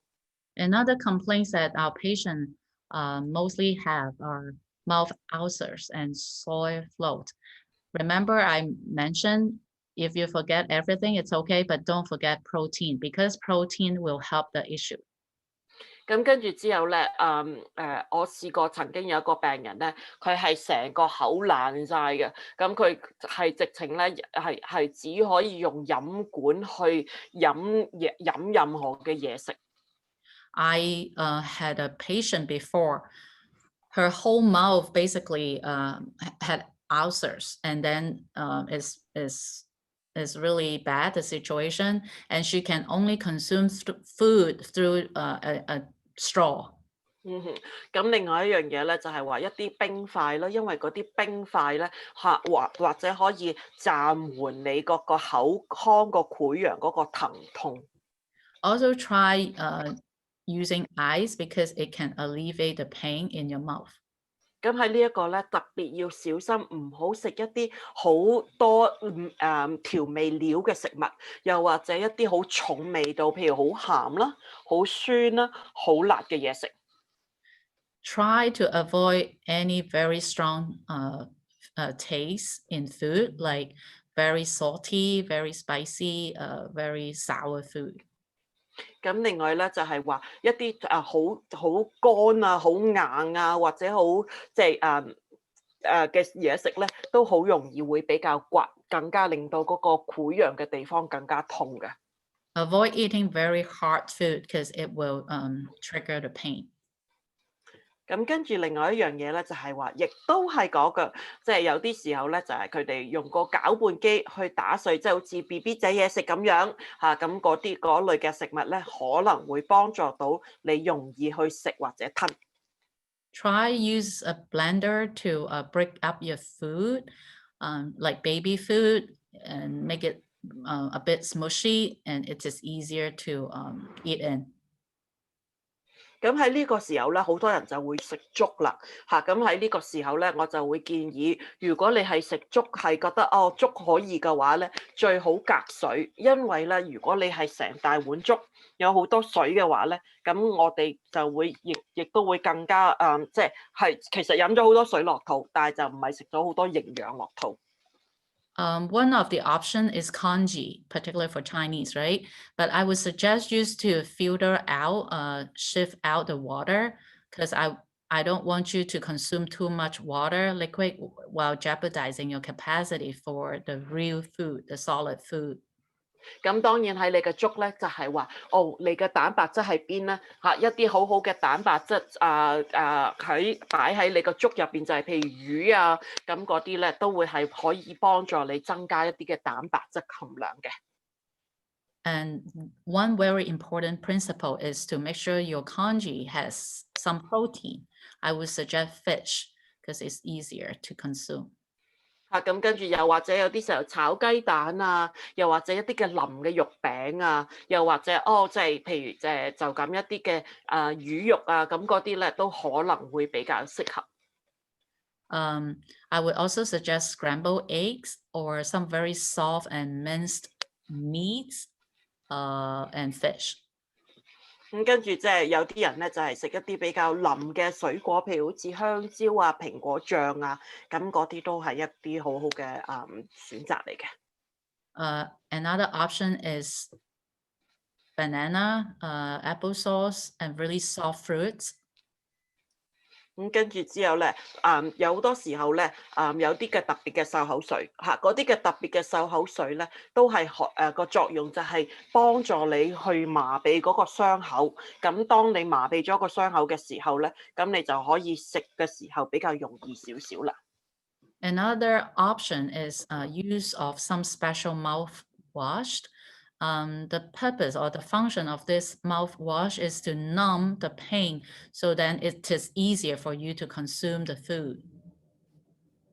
Another complaints that our patients mostly have are mouth ulcers and sore throat. Remember, I mentioned if you forget everything, it's okay, but don't forget protein because protein will help the issue. 咁跟住之後咧，我試過曾經有一個病人咧，佢係成個口爛晒嘅，咁佢係直情咧係只可以用飲管去飲任何嘅嘢食。I had a patient before. Her whole mouth basically had ulcers, and then is really bad the situation, and she can only consume food through a straw. 咁另外一樣嘢咧，就係話一啲冰塊咯，因為嗰啲冰塊咧或者可以暫緩你嗰個口腔個潰瘍嗰個疼痛。Also try using ice because it can alleviate the pain in your mouth. 咁喺呢一個咧，特別要小心，唔好食一啲好多調味料嘅食物，又或者一啲好重味道，譬如好鹹啦、好酸啦、好辣嘅嘢食。Try to avoid any very strong taste in food, like very salty, very spicy, very sour food. 咁另外咧就係話一啲好乾好硬或者好即係嘅嘢食咧，都好容易會比較刮，更加令到嗰個潰瘍嘅地方更加痛嘅。Avoid eating very hard food because it will trigger the pain. 咁跟住另外一樣嘢咧，就係話，亦都係嗰個，即係有啲時候咧，就係佢哋用個攪拌機去打碎，即係好似 BB 仔嘢食咁樣嚇，咁嗰類嘅食物咧，可能會幫助到你容易去食或者吞。Try use a blender to break up your food, like baby food, and make it a bit smushy, and it is easier to eat in. 咁喺呢個時候咧，好多人就會食粥啦嚇。咁喺呢個時候咧，我就會建議，如果你係食粥係覺得哦粥可以嘅話咧，最好隔水，因為咧，如果你係成大碗粥有好多水嘅話咧，咁我哋就會亦都會更加即係其實飲咗好多水落肚，但係就唔係食咗好多營養落肚。One of the option is congee, particularly for Chinese, right? But I would suggest you to filter out, shift out the water, because I don't want you to consume too much water liquid while jeopardizing your capacity for the real food, the solid food. 咁當然喺你嘅粥咧，就係話，你嘅蛋白質喺邊咧？嚇，一啲好好嘅蛋白質擺喺你個粥入邊，就係譬如魚啊，咁嗰啲咧都會係可以幫助你增加一啲嘅蛋白質含量嘅。And one very important principle is to make sure your congee has some protein. I would suggest fish because it's easier to consume. 咁跟住又或者有啲時候炒雞蛋啊，又或者一啲嘅腍嘅肉餅啊，又或者即係譬如就咁一啲嘅魚肉啊，咁嗰啲咧都可能會比較適合。I would also suggest scrambled eggs or some very soft and minced meats, and fish. 咁跟住即係有啲人咧就係食一啲比較腍嘅水果，譬如好似香蕉啊、蘋果醬啊，咁嗰啲都係一啲好好嘅選擇嚟嘅。Another option is banana, applesauce, and really soft fruits. 咁跟住之後咧，有好多時候咧，有啲嘅特別嘅漱口水嚇，嗰啲嘅特別嘅漱口水咧，都係個作用就係幫助你去麻痹嗰個傷口。咁當你麻痹咗個傷口嘅時候咧，咁你就可以食嘅時候比較容易少少啦。Another option is use of some special mouthwash. The purpose or the function of this mouthwash is to numb the pain, so then it is easier for you to consume the food.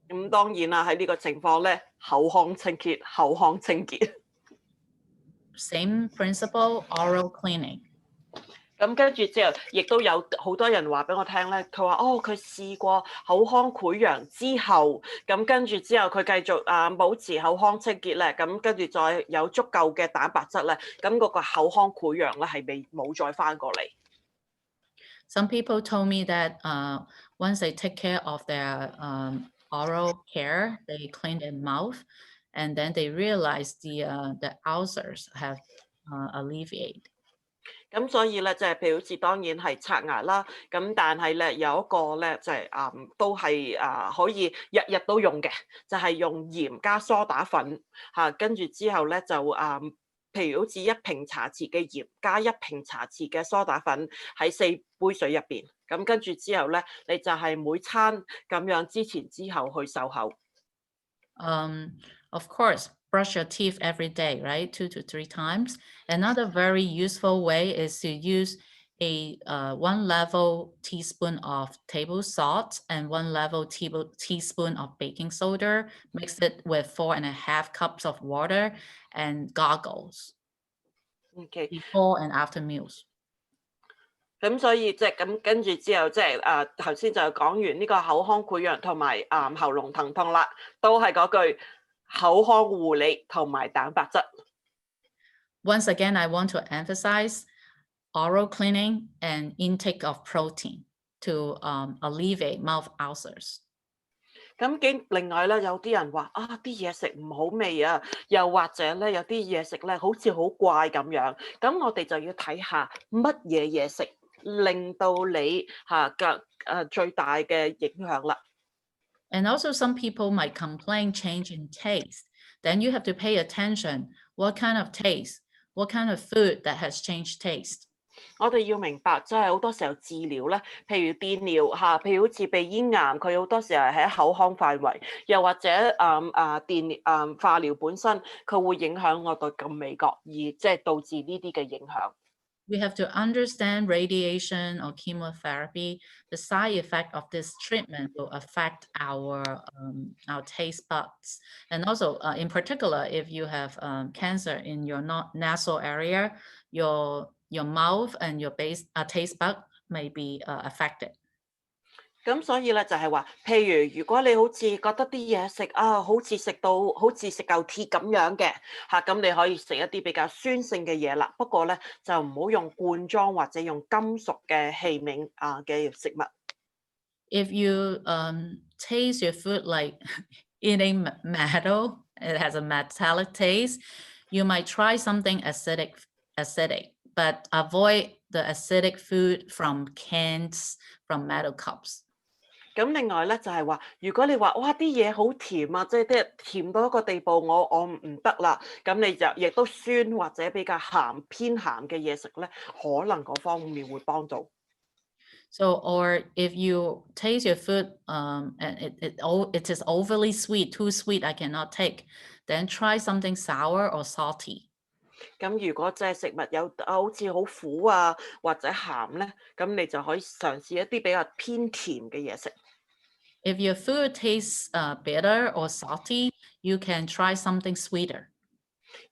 咁當然啦，喺呢個情況咧，口腔清潔，口腔清潔。Same principle, oral cleaning. 咁跟住之後，亦都有好多人話俾我聽咧，佢話佢試過口腔潰瘍之後，咁跟住之後佢繼續保持口腔清潔咧，咁跟住再有足夠嘅蛋白質咧，咁嗰個口腔潰瘍咧係冇再翻過嚟。Some people told me that once they take care of their oral care, they clean their mouth, and then they realize the ulcers have alleviated. 咁所以咧，即係譬如好似當然係刷牙啦，咁但係咧有一個咧就係都係可以日日都用嘅，就係用鹽加梳打粉嚇，跟住之後咧就譬如好似1瓶茶匙嘅鹽加1瓶茶匙嘅梳打粉喺4杯水入邊，咁跟住之後咧，你就係每餐咁樣之前之後去漱口。Of course, brush your teeth every day, right? 2 to 3 times. Another very useful way is to use a 1 level teaspoon of table salt and 1 level teaspoon of baking soda. Mix it with 4.5 cups of water and gargles before and after meals. 咁所以即係咁跟住之後，即係頭先就講完呢個口腔潰瘍同埋喉嚨疼痛啦，都係嗰句口腔護理同埋蛋白質。Once again, I want to emphasize oral cleaning and intake of protein to alleviate mouth ulcers. 咁另外咧，有啲人話啲嘢食唔好味啊，又或者咧有啲嘢食咧好似好怪咁樣，咁我哋就要睇下乜嘢嘢食令到你最大嘅影響啦。And also some people might complain change in taste. Then you have to pay attention what kind of taste, what kind of food that has changed taste. 我哋要明白，即係好多時候治療咧，譬如電療嚇，譬如好似鼻咽癌，佢好多時候係喺口腔範圍，又或者化療本身，佢會影響我哋嘅味覺，而即係導致呢啲嘅影響。We have to understand radiation or chemotherapy. The side effect of this treatment will affect our taste buds. And also, in particular, if you have cancer in your nasal area, your mouth and your taste bud may be affected. 咁所以咧就係話，譬如如果你好似覺得啲嘢食啊，好似食嚿鐵咁樣嘅嚇，咁你可以食一啲比較酸性嘅嘢啦。不過咧就唔好用罐裝或者用金屬嘅器皿嘅食物。If you taste your food like eating metal, it has a metallic taste, you might try something acidic, but avoid the acidic food from cans, from metal cups. 咁另外咧就係話，如果你話哇啲嘢好甜啊，即係啲甜到一個地步，我唔得啦，咁你就亦都酸或者比較偏鹹嘅嘢食咧，可能嗰方面會幫到。So, or if you taste your food and it is overly sweet, too sweet, I cannot take, then try something sour or salty. 咁如果即係食物有好似好苦啊或者鹹咧，咁你就可以嘗試一啲比較偏甜嘅嘢食。If your food tastes bitter or salty, you can try something sweeter.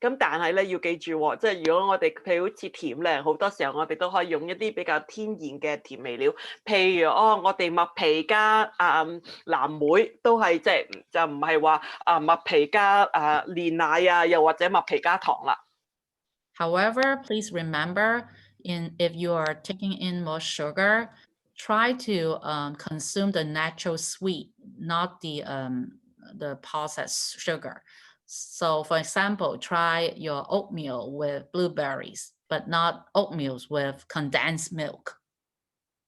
咁但係咧要記住喎，即係如果我哋譬如好似甜咧，好多時候我哋都可以用一啲比較天然嘅甜味料，譬如我哋麥皮加藍莓都係即係就唔係話麥皮加煉奶啊，又或者麥皮加糖啦。However, please remember, if you are taking in more sugar, try to consume the natural sweet, not the processed sugar. So, for example, try your oatmeal with blueberries, but not oatmeal with condensed milk.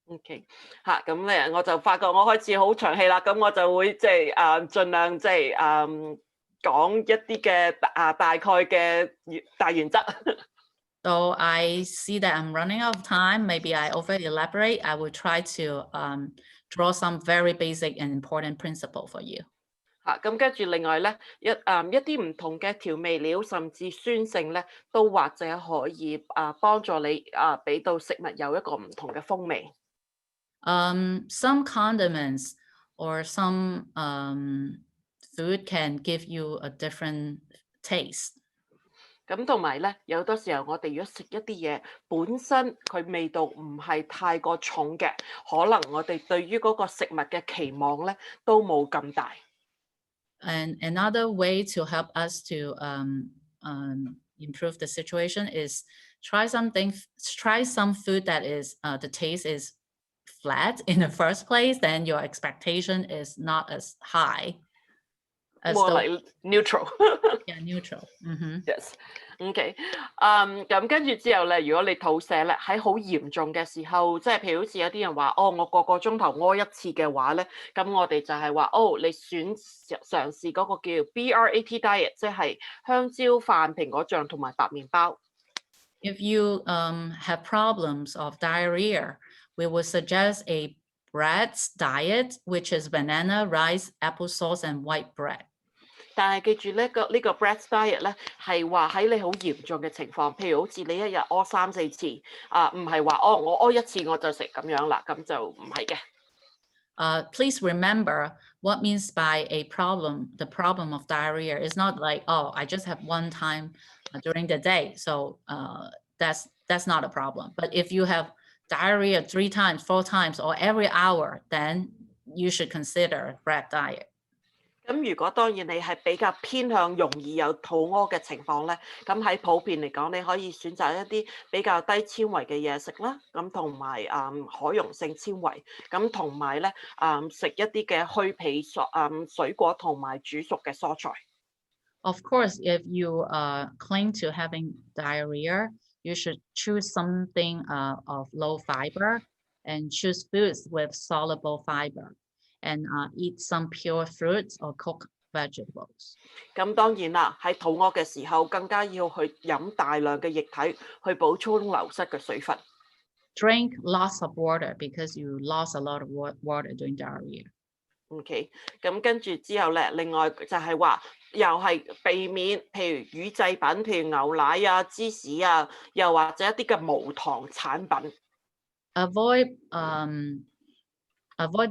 OK 嚇，咁咧我就發覺我開始好長氣啦，咁我就會即係盡量即係講一啲嘅大概嘅大原則。So I see that I'm running out of time. Maybe I over elaborate. I will try to draw some very basic and important principle for you. 嚇，咁跟住另外咧，一啲唔同嘅調味料，甚至酸性咧，都或者可以幫助你俾到食物有一個唔同嘅風味。Some condiments or some food can give you a different taste. 咁同埋咧，有好多時候我哋如果食一啲嘢本身佢味道唔係太過重嘅，可能我哋對於嗰個食物嘅期望咧都冇咁大。And another way to help us to improve the situation is try some food that is the taste is flat in the first place, then your expectation is not as high. More like neutral. Yeah, neutral. Yes. OK. 咁跟住之後咧，如果你肚瀉咧喺好嚴重嘅時候，即係譬如好似有啲人話，我個鐘頭屙一次嘅話咧，咁我哋就係話，你嘗試嗰個叫 BRAT diet，即係香蕉、飯、蘋果醬同埋白麵包。If you have problems of diarrhea, we would suggest a bread diet, which is banana, rice, applesauce, and white bread. 但係記住呢個 bread diet 咧，係話喺你好嚴重嘅情況，譬如好似你一日屙3-4次，唔係話我屙一次我就食咁樣啦，咁就唔係嘅。Please remember what means by a problem. The problem of diarrhea is not like, I just have one time during the day, so that's not a problem. But if you have diarrhea 3 times, 4 times, or every hour, then you should consider bread diet. 咁如果當然你係比較偏向容易有肚屙嘅情況咧，咁喺普遍嚟講，你可以選擇一啲比較低纖維嘅嘢食啦，咁同埋可溶性纖維，咁同埋咧食一啲嘅去皮水果同埋煮熟嘅蔬菜。Of course, if you cling to having diarrhea, you should choose something of low fiber and choose foods with soluble fiber. And eat some pure fruits or cooked vegetables. 咁當然啦，喺肚屙嘅時候，更加要去飲大量嘅液體去補充流失嘅水分。drink lots of water because you lost a lot of water during diarrhea. OK， 咁跟住之後咧，另外就係話，又係避免譬如乳製品，譬如牛奶啊、芝士啊，又或者一啲嘅無糖產品。Avoid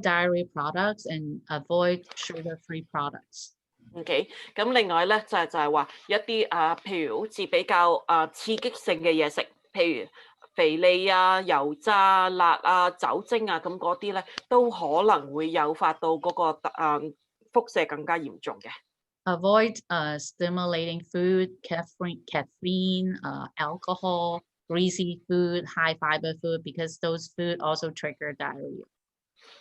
dairy products and avoid sugar-free products. OK， 咁另外咧就係話一啲譬如好似比較刺激性嘅嘢食，譬如肥膩啊、油炸、辣啊、酒精啊，咁嗰啲咧都可能會誘發到嗰個輻射更加嚴重嘅。Avoid stimulating food, caffeine, alcohol, greasy food, high fiber food, because those food also trigger diarrhea.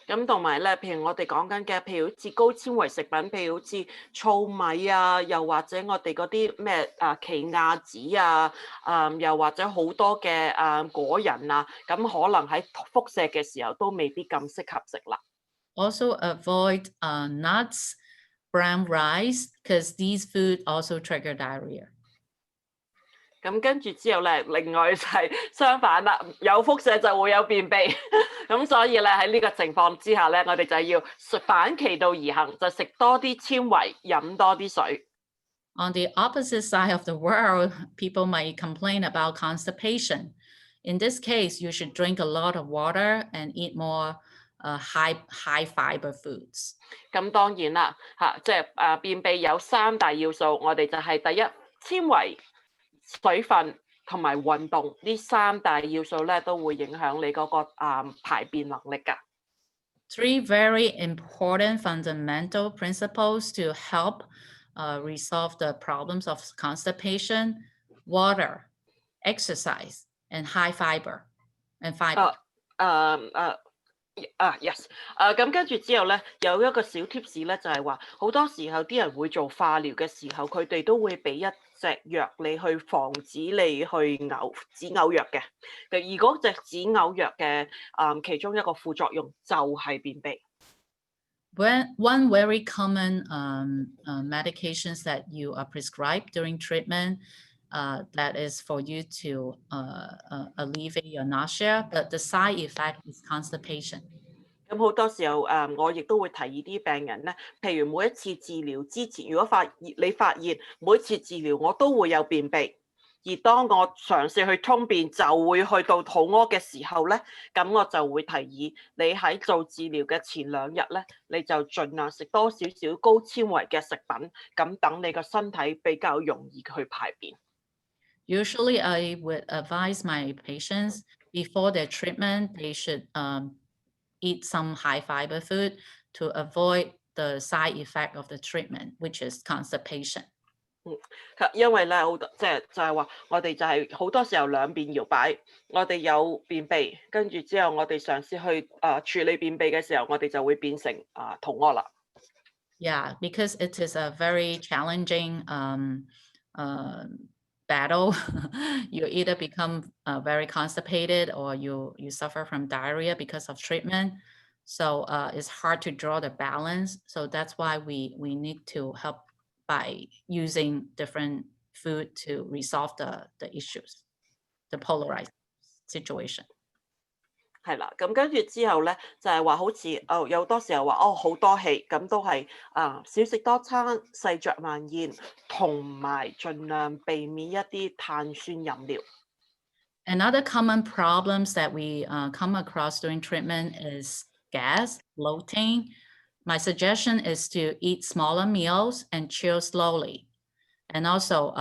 咁同埋咧，譬如我哋講緊嘅，譬如好似高纖維食品，譬如好似糙米啊，又或者我哋嗰啲咩奇亞籽啊，又或者好多嘅果仁啊，咁可能喺輻射嘅時候都未必咁適合食啦。Also avoid nuts, brown rice, because these food also trigger diarrhea. 咁跟住之後咧，另外就係相反啦，有輻射就會有便秘，咁所以咧喺呢個情況之下咧，我哋就要反其道而行，就食多啲纖維，飲多啲水。On the opposite side of the world, people might complain about constipation. In this case, you should drink a lot of water and eat more high fiber foods. 咁當然啦，即係便秘有3大要素，我哋就係第一纖維、水分同埋運動呢3大要素咧，都會影響你嗰個排便能力㗎。Three very important fundamental principles to help resolve the problems of constipation: water, exercise, and high fiber and fiber. Yes， 咁跟住之後咧，有一個小 tips 咧，就係話好多時候啲人會做化療嘅時候，佢哋都會俾一隻藥你去防止你去止嘔藥嘅。而嗰隻止嘔藥嘅其中一個副作用就係便秘。One very common medications that you are prescribed during treatment that is for you to alleviate your nausea, but the side effect is constipation. 咁好多時候我亦都會提議啲病人咧，譬如每一次治療之前，如果你發現每一次治療我都會有便秘，而當我嘗試去通便就會去到肚屙嘅時候咧，咁我就會提議你喺做治療嘅前2日咧，你就盡量食多少少高纖維嘅食品，咁等你個身體比較容易去排便。Usually, I would advise my patients before their treatment, they should eat some high fiber food to avoid the side effect of the treatment, which is constipation. 因為咧好多就係話，我哋就係好多時候兩邊搖擺，我哋有便秘，跟住之後我哋嘗試去處理便秘嘅時候，我哋就會變成肚屙啦。Yeah, because it is a very challenging battle. You either become very constipated or you suffer from diarrhea because of treatment. So it's hard to draw the balance. So that's why we need to help by using different food to resolve the issues, the polarized situation. 係啦，咁跟住之後咧，就係話好似有多時候話好多氣，咁都係少食多餐，細嚼慢咽，同埋盡量避免一啲碳酸飲料。Another common problems that we come across during treatment is gas, bloating. My suggestion is to eat smaller meals and chew slowly. And also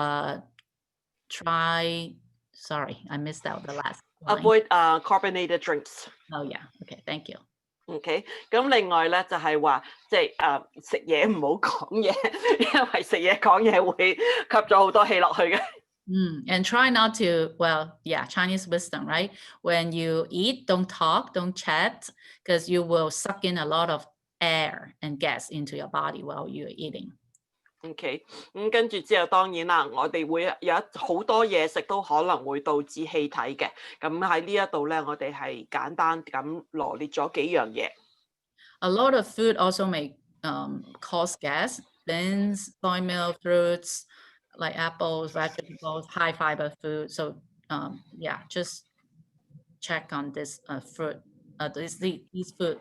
sorry, I missed out the last line. Avoid carbonated drinks. Oh yeah, okay, thank you. OK， 咁另外咧就係話，即係食嘢唔好講嘢，因為食嘢講嘢會吸咗好多氣落去嘅。And try not to, well, yeah, Chinese wisdom, right? When you eat, don't talk, don't chat, because you will suck in a lot of air and gas into your body while you're eating. OK， 咁跟住之後當然啦，我哋會有好多嘢食都可能會導致氣體嘅。咁喺呢一度咧，我哋係簡單咁羅列咗幾樣嘢。A lot of food also may cause gas. Beans, soy milk, fruits like apples, vegetables, high fiber food. So yeah, just check on this fruit, these food.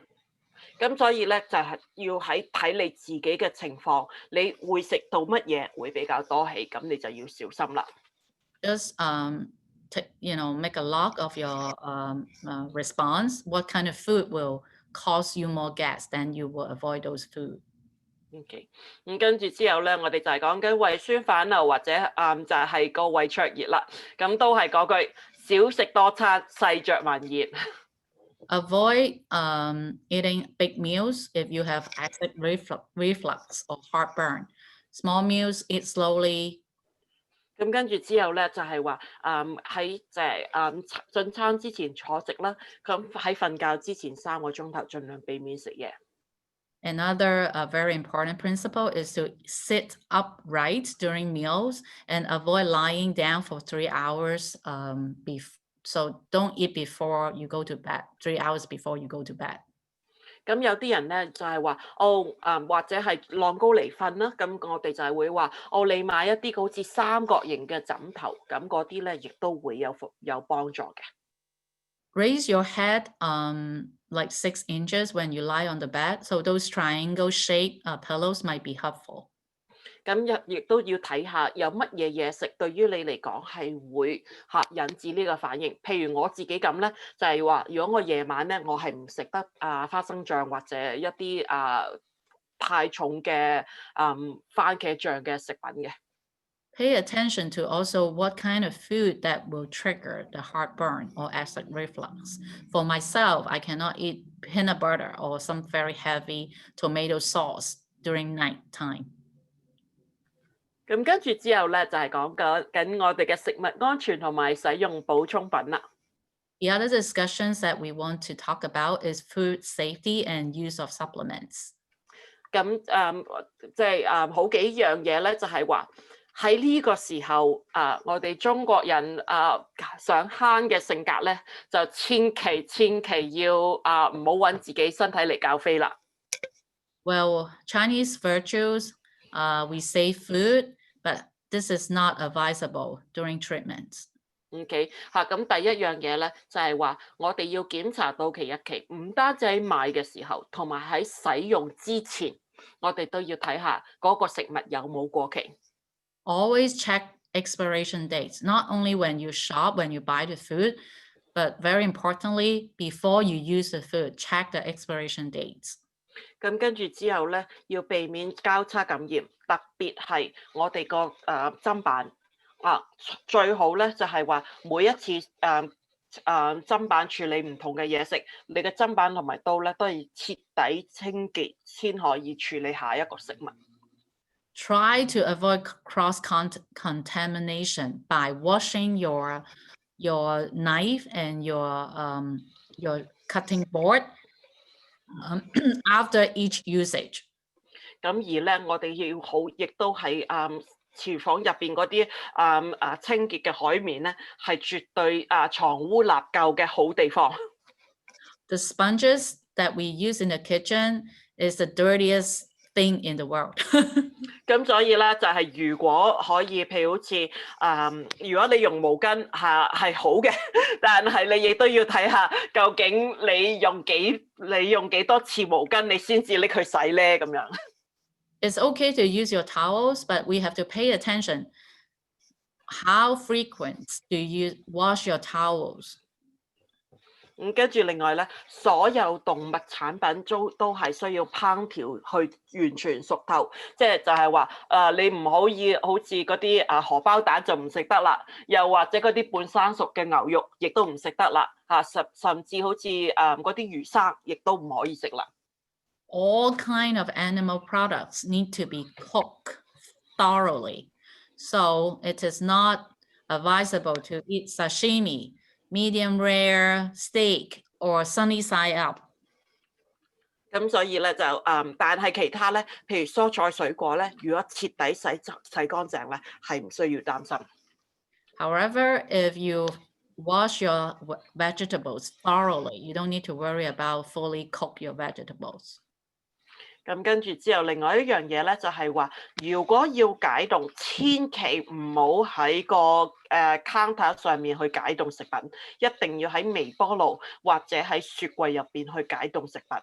咁所以咧就係要睇你自己嘅情況，你會食到乜嘢會比較多氣，咁你就要小心啦。Just make a log of your response. What kind of food will cause you more gas? Then you will avoid those food. OK， 咁跟住之後咧，我哋就係講緊胃酸反流或者就係個胃灼熱啦。咁都係嗰句少食多餐，細嚼慢咽。Avoid eating big meals if you have acid reflux or heartburn. Small meals, eat slowly. 咁跟住之後咧，就係話喺進餐之前坐直啦。咁喺瞓覺之前3個鐘頭，盡量避免食嘢。Another very important principle is to sit upright during meals and avoid lying down for 3 hours. So don't eat before you go to bed, 3 hours before you go to bed. 咁有啲人咧就係話或者係晾高嚟瞓啦。咁我哋就係會話你買一啲好似三角形嘅枕頭，咁嗰啲咧亦都會有幫助嘅。Raise your head like 6 inches when you lie on the bed. So those triangle-shaped pillows might be helpful. 咁亦都要睇下有乜嘢嘢食對於你嚟講係會引致呢個反應。譬如我自己咁咧，就係話如果我夜晚咧，我係唔食得花生醬或者一啲太重嘅番茄醬嘅食品嘅。Pay attention to also what kind of food that will trigger the heartburn or acid reflux. For myself, I cannot eat peanut butter or some very heavy tomato sauce during nighttime. 咁跟住之後咧，就係講緊我哋嘅食物安全同埋使用補充品啦。The other discussions that we want to talk about is food safety and use of supplements. 咁即係好幾樣嘢咧，就係話喺呢個時候我哋中國人想慳嘅性格咧，就千祈要唔好揾自己身體嚟搞飛啦。Well, Chinese virtues, we save food, but this is not advisable during treatments. OK 咁第一樣嘢咧，就係話我哋要檢查到期日期，唔單止喺買嘅時候，同埋喺使用之前，我哋都要睇下嗰個食物有冇過期。Always check expiration dates, not only when you shop, when you buy the food, but very importantly, before you use the food, check the expiration dates. 咁跟住之後咧，要避免交叉感染，特別係我哋個砧板最好咧就係話每一次砧板處理唔同嘅嘢食，你嘅砧板同埋刀咧都係徹底清潔先可以處理下一個食物。Try to avoid cross-contamination by washing your knife and your cutting board after each usage. 咁而咧，我哋要好，亦都係廚房入邊嗰啲清潔嘅海綿咧，係絕對藏污納垢嘅好地方。The sponges that we use in the kitchen is the dirtiest thing in the world. 咁所以咧就係如果可以，譬如好似如果你用毛巾係好嘅，但係你亦都要睇下究竟你用幾多次毛巾，你先至拎去洗咧咁樣。It's okay to use your towels, but we have to pay attention. How frequent do you wash your towels? 跟住另外咧，所有動物產品都係需要烹調去完全熟透，即係就係話你唔可以好似嗰啲荷包蛋就唔食得啦，又或者嗰啲半生熟嘅牛肉亦都唔食得啦，甚至好似嗰啲魚生亦都唔可以食啦。All kind of animal products need to be cooked thoroughly. So it is not advisable to eat sashimi, medium rare, steak, or sunny side up. 咁所以咧就但係其他咧，譬如蔬菜水果咧，如果徹底洗乾淨咧，係唔需要擔心。However, if you wash your vegetables thoroughly, you don't need to worry about fully cook your vegetables. 咁跟住之後，另外一樣嘢咧就係話，如果要解凍，千祈唔好喺個counter 上面去解凍食品，一定要喺微波爐或者喺雪櫃入邊去解凍食品。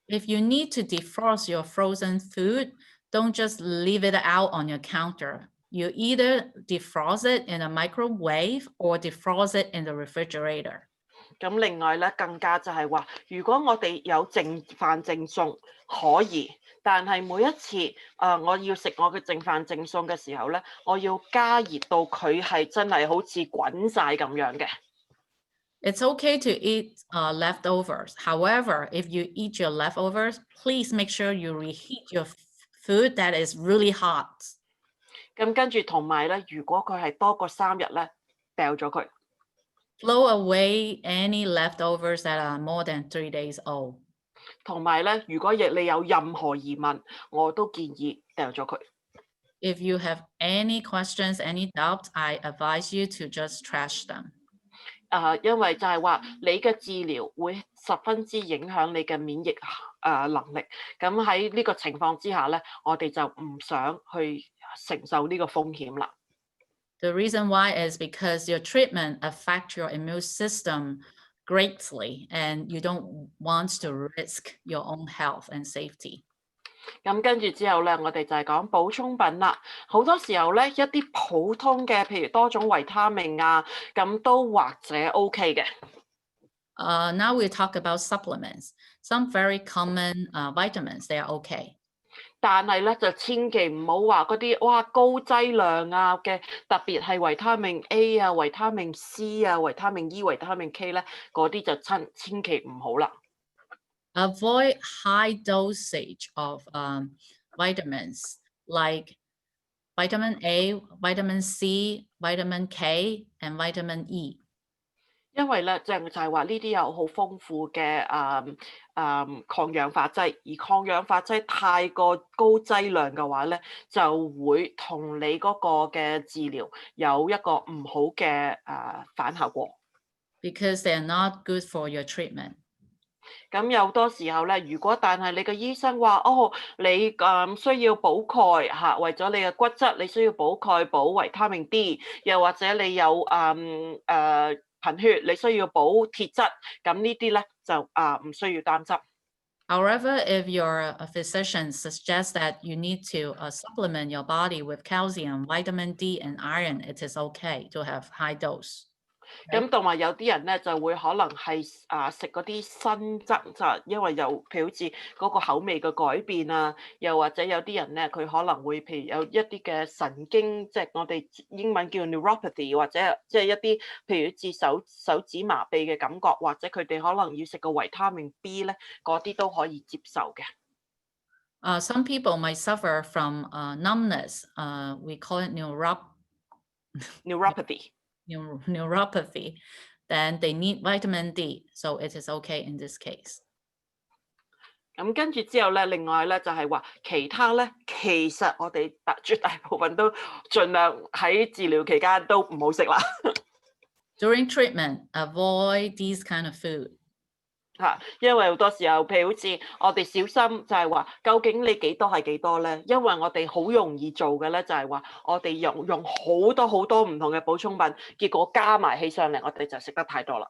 If you need to defrost your frozen food, don't just leave it out on your counter. You either defrost it in a microwave or defrost it in the refrigerator. 咁另外咧，更加就係話，如果我哋有剩飯剩餸可以，但係每一次我要食我嘅剩飯剩餸嘅時候咧，我要加熱到佢係真係好似滾晒咁樣嘅。It's okay to eat leftovers. However, if you eat your leftovers, please make sure you reheat your food that is really hot. 咁跟住同埋咧，如果佢係多過3日咧，掉咗佢。Throw away any leftovers that are more than 3 days old. 同埋咧，如果你有任何疑問，我都建議掉咗佢。If you have any questions, any doubts, I advise you to just trash them. 因為就係話你嘅治療會十分之影響你嘅免疫能力。咁喺呢個情況之下咧，我哋就唔想去承受呢個風險啦。The reason why is because your treatment affects your immune system greatly, and you don't want to risk your own health and safety. 咁跟住之後咧，我哋就係講補充品啦。好多時候咧，一啲普通嘅，譬如多種維他命啊，咁都或者 OK 嘅。Now we talk about supplements. Some very common vitamins, they are okay. 但係咧，就千祈唔好話嗰啲哇高劑量啊嘅，特別係維他命 A 啊、維他命 C 啊、維他命 E、維他命 K 咧，嗰啲就千祈唔好啦。Avoid high dosage of vitamins like vitamin A, vitamin C, vitamin K, and vitamin E. 因為咧，就係話呢啲有好豐富嘅抗氧化劑，而抗氧化劑太過高劑量嘅話咧，就會同你嗰個嘅治療有一個唔好嘅反效果。Because they are not good for your treatment. 咁有多時候咧，但係你嘅醫生話，你需要補鈣嚇，為咗你嘅骨質，你需要補鈣、補維他命 D， 又或者你有貧血，你需要補鐵質，咁呢啲咧就唔需要擔心。However, if your physician suggests that you need to supplement your body with calcium, vitamin D, and iron, it is okay to have high dose. 咁同埋有啲人咧就會可能係食嗰啲新質，就因為譬如好似嗰個口味嘅改變啊，又或者有啲人咧佢可能會譬如有一啲嘅神經，即係我哋英文叫 neuropathy， 或者即係一啲譬如好似手指麻痹嘅感覺，或者佢哋可能要食個維他命 B 咧，嗰啲都可以接受嘅。Some people might suffer from numbness. We call it neuropathy. Neuropathy, then they need vitamin D, so it is okay in this case. 咁跟住之後咧，另外咧就係話其他咧，其實我哋絕大部分都盡量喺治療期間都唔好食啦。During treatment, avoid these kind of food. 因為好多時候，譬如好似我哋小心就係話，究竟你幾多係幾多咧？因為我哋好容易做嘅咧，就係話我哋用好多好多唔同嘅補充品，結果加埋起上嚟，我哋就食得太多啦。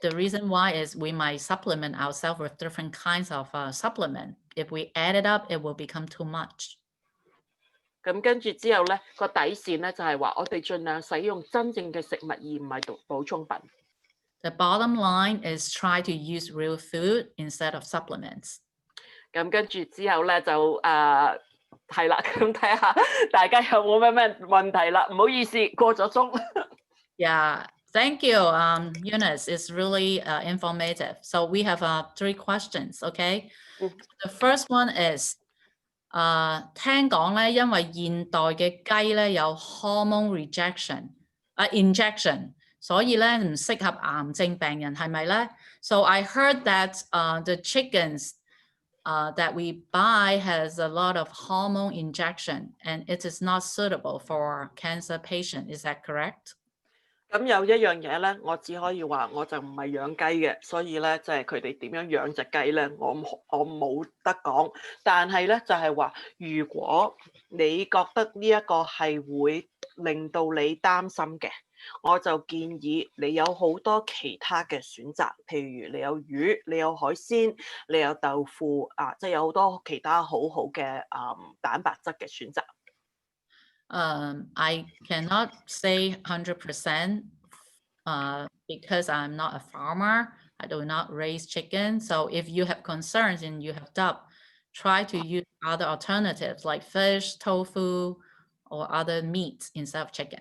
The reason why is we might supplement ourselves with different kinds of supplement. If we add it up, it will become too much. 咁跟住之後咧，個底線咧就係話，我哋盡量使用真正嘅食物，而唔係補充品。The bottom line is try to use real food instead of supplements. 咁跟住之後咧就係啦，咁睇下大家有冇咩問題啦？唔好意思，過咗鐘。Yeah, thank you, Eunice. It's really informative. So we have 3 questions, okay? The first one is, 聽講咧，因為現代嘅雞咧有 hormone injection。所以咧唔適合癌症病人係咪咧？ So I heard that the chickens that we buy has a lot of hormone injection and it is not suitable for cancer patient. Is that correct? 咁有一樣嘢咧，我只可以話我就唔係養雞嘅，所以咧即係佢哋點樣養隻雞咧，我冇得講。但係咧就係話，如果你覺得呢一個係會令到你擔心嘅，我就建議你有好多其他嘅選擇，譬如你有魚，你有海鮮，你有豆腐啊，即係有好多其他好好嘅蛋白質嘅選擇。I cannot say 100% because I'm not a farmer. I do not raise chicken. So if you have concerns and you have doubt, try to use other alternatives like fish, tofu, or other meats instead of chicken.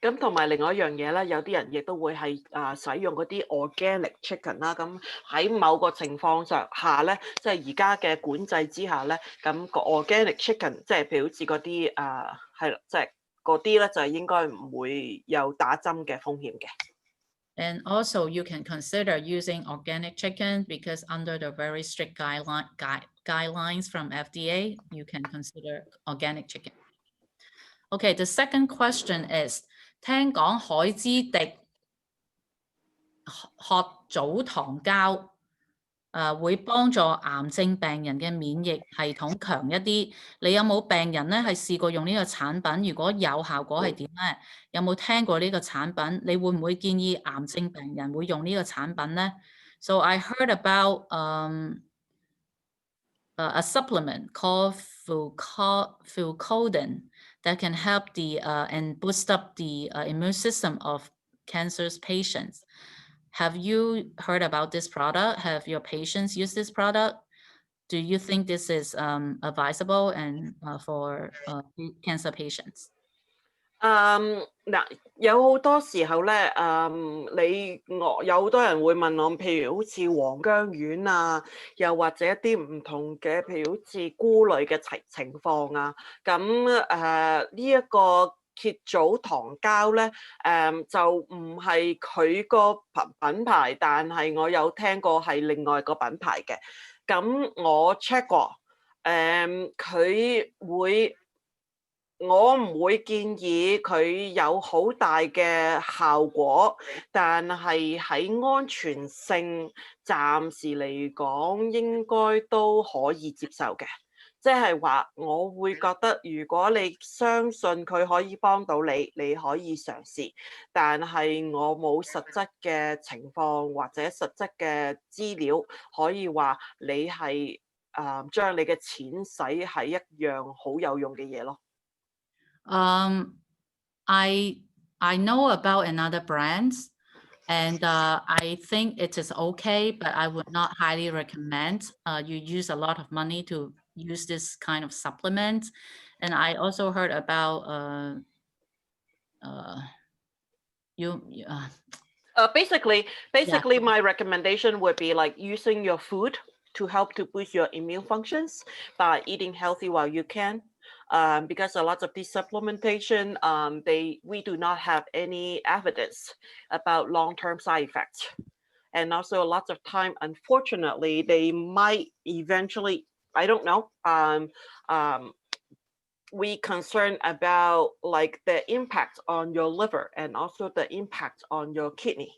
咁同埋另外一樣嘢咧，有啲人亦都會係使用嗰啲 organic chicken 啦。咁喺某個情況下咧，即係而家嘅管制之下咧，咁個 organic chicken 即係譬如好似嗰啲係啦，即係嗰啲咧就應該唔會有打針嘅風險嘅。And also you can consider using organic chicken because under the very strict guidelines from FDA, you can consider organic chicken. Okay, the second question is, 聽講海之滴喝藻糖膠會幫助癌症病人嘅免疫系統強一啲。你有冇病人咧係試過用呢個產品？如果有效果係點咧？有冇聽過呢個產品？你會唔會建議癌症病人會用呢個產品咧？So I heard about a supplement called fulcodin that can help and boost up the immune system of cancer patients. Have you heard about this product? Have your patients used this product? Do you think this is advisable and for cancer patients? 嗱，有好多時候咧，有好多人會問我，譬如好似黃薑丸啊，又或者一啲唔同嘅，譬如好似菇類嘅情況啊，咁呢一個結藻糖膠咧，就唔係佢個品牌，但係我有聽過係另外個品牌嘅。咁我 check 過，我唔會建議佢有好大嘅效果，但係喺安全性暫時嚟講應該都可以接受嘅。即係話，我會覺得如果你相信佢可以幫到你，你可以嘗試。但係我冇實質嘅情況或者實質嘅資料可以話你係將你嘅錢使喺一樣好有用嘅嘢咯。I know about another brands, and I think it is okay, but I would not highly recommend you use a lot of money to use this kind of supplement. And I also heard about Basically, yeah. my recommendation would be like using your food to help to boost your immune functions by eating healthy while you can. Because a lot of these supplementation, we do not have any evidence about long-term side effects. And also a lot of time, unfortunately, they might eventually, I don't know, we concerned about like the impact on your liver and also the impact on your kidney,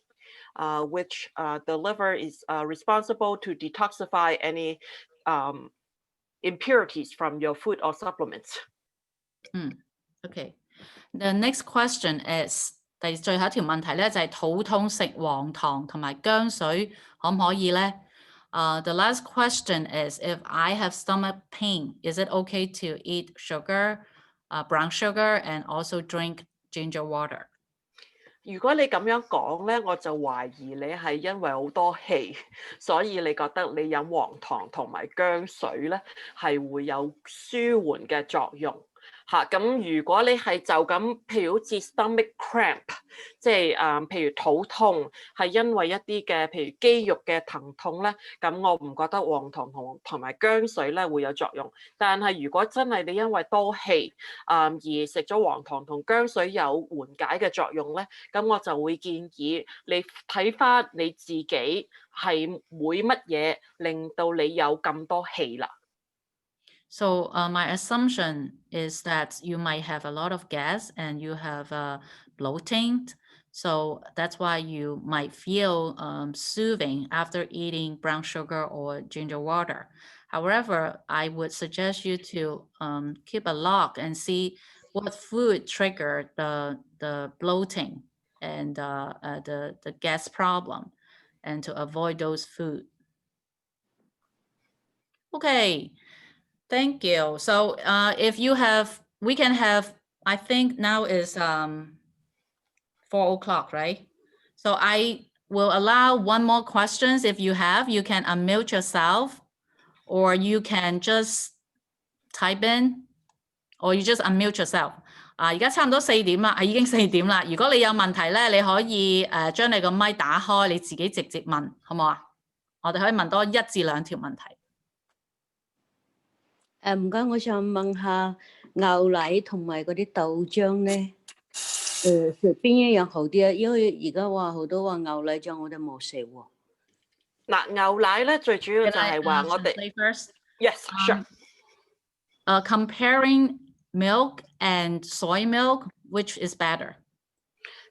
which the liver is responsible to detoxify any impurities from your food or supplements. Okay. The next question is 最後一條問題咧，就係肚痛食黃糖同埋薑水可唔可以咧？The last question is if I have stomach pain, is it okay to eat sugar, brown sugar, and also drink ginger water? 如果你咁樣講咧，我就懷疑你係因為好多氣，所以你覺得你飲黃糖同埋薑水咧係會有舒緩嘅作用。咁如果你係就咁，譬如好似 stomach cramp，即係譬如肚痛，係因為一啲嘅譬如肌肉嘅疼痛咧，咁我唔覺得黃糖同埋薑水咧會有作用。但係如果真係你因為多氣而食咗黃糖同薑水有緩解嘅作用咧，咁我就會建議你睇返你自己係會乜嘢令到你有咁多氣啦。So my assumption is that you might have a lot of gas and you have bloating. So that's why you might feel soothing after eating brown sugar or ginger water. However, I would suggest you to keep a log and see what food triggered the bloating and the gas problem, and to avoid those food. Okay, thank you. So if you have, we can have, I think now is 4 o'clock, right? So I will allow one more questions. If you have, you can unmute yourself, or you can just type in, or you just unmute yourself. 而家差唔多4點啦，已經4點啦。如果你有問題咧，你可以將你個咪打開，你自己直接問，好唔好啊？我哋可以問多1至2條問題。唔該，我想問下牛奶同埋嗰啲豆漿咧，食邊一樣好啲啊？因為而家話好多話牛奶醬我哋冇食喎。嗱，牛奶咧最主要就係話我哋 Yes, sure. Comparing milk and soy milk, which is better?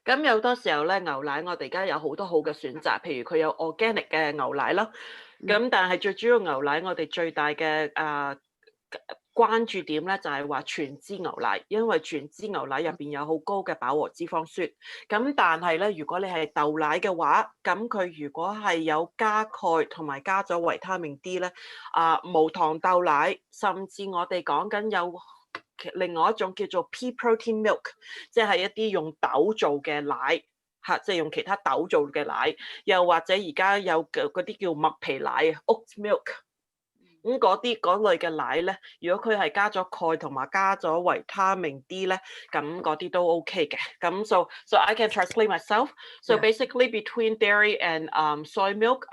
咁有多時候咧，牛奶我哋而家有好多好嘅選擇，譬如佢有 organic 嘅牛奶啦。咁但係最主要牛奶我哋最大嘅關注點咧就係話全脂牛奶，因為全脂牛奶入邊有好高嘅飽和脂肪酸。咁但係咧，如果你係豆奶嘅話，咁佢如果係有加鈣同埋加咗維他命 D 咧，無糖豆奶，甚至我哋講緊有另外一種叫做 pea protein milk， 即係一啲用豆做嘅奶。即係用其他豆做嘅奶，又或者而家有嗰啲叫麥皮奶 oat milk， 咁嗰類嘅奶咧，如果佢係加咗鈣同埋加咗維他命 D 咧，咁嗰啲都 OK 嘅。咁 so I can translate myself. So basically between dairy and soy milk,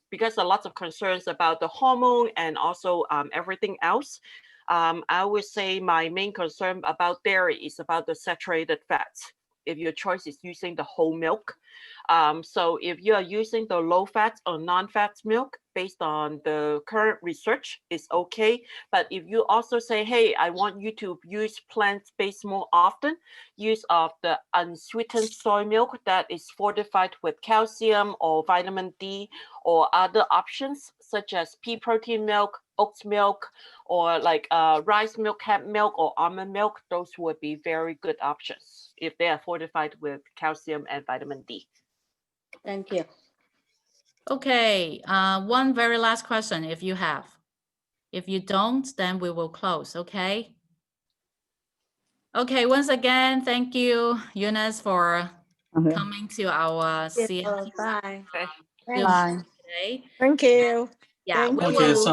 because a lot of concerns about the hormone and also everything else, I would say my main concern about dairy is about the saturated fats. If your choice is using the whole milk. So if you are using the low fat or non-fat milk, based on the current research, is okay. But if you also say, hey, I want you to use plant-based more often, use of the unsweetened soy milk that is fortified with calcium or vitamin D or other options such as pea protein milk, oat milk, or like rice milk, hemp milk, or almond milk, those would be very good options if they are fortified with calcium and vitamin D. Thank you. Okay, one very last question if you have. If you don't, then we will close, okay? Okay, once again, thank you, Eunice, for coming to our CNT Bye. Bye. Today. Thank you. Yeah, we 多 will. 謝晒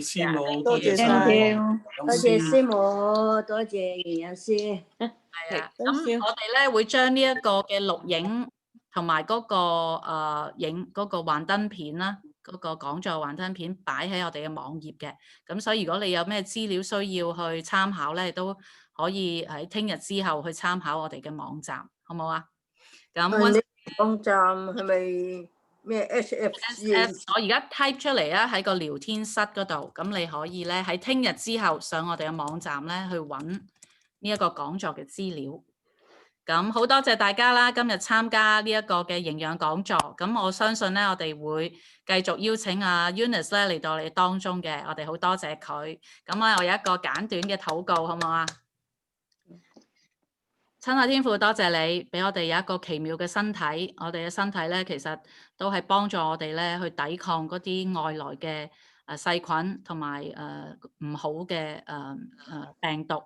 師母，多謝晒 Thank you. 多謝師母，多謝營養師。係啊， Thank you. 咁我哋咧會將呢一個嘅錄影同埋嗰個影嗰個幻燈片啦，嗰個講座幻燈片擺喺我哋嘅網頁嘅。咁所以如果你有咩資料需要去參考咧，都可以喺聽日之後去參考我哋嘅網站，好唔好啊？咁網站係咪咩 SFCAC？ 我而家 type 出嚟啊，喺個聊天室嗰度，咁你可以咧喺聽日之後上我哋嘅網站咧去揾呢一個講座嘅資料。咁好多謝大家啦，今日參加呢一個嘅營養講座。咁我相信咧，我哋會繼續邀請阿 Eunice 咧嚟到你當中嘅，我哋好多謝佢。咁我有一個簡短嘅禱告，好唔好啊？親愛天父，多謝你俾我哋有一個奇妙嘅身體。我哋嘅身體咧，其實都係幫助我哋咧去抵抗嗰啲外來嘅細菌同埋唔好嘅病毒。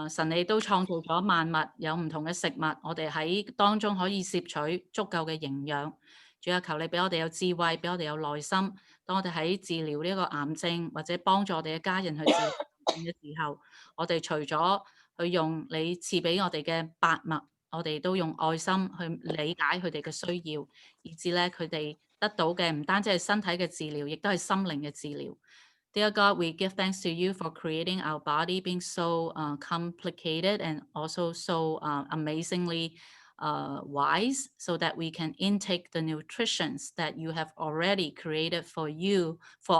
神你都創造咗萬物，有唔同嘅食物，我哋喺當中可以攝取足夠嘅營養。主啊，求你俾我哋有智慧，俾我哋有耐心。當我哋喺治療呢一個癌症，或者幫助我哋嘅家人去治療癌症嘅時候，我哋除咗去用你賜俾我哋嘅百物，我哋都用愛心去理解佢哋嘅需要，以至咧佢哋得到嘅唔單止係身體嘅治療，亦都係心靈嘅治療。Dear God, we give thanks to you for creating our body being so complicated and also so amazingly wise, so that we can intake the nutritions that you have already created for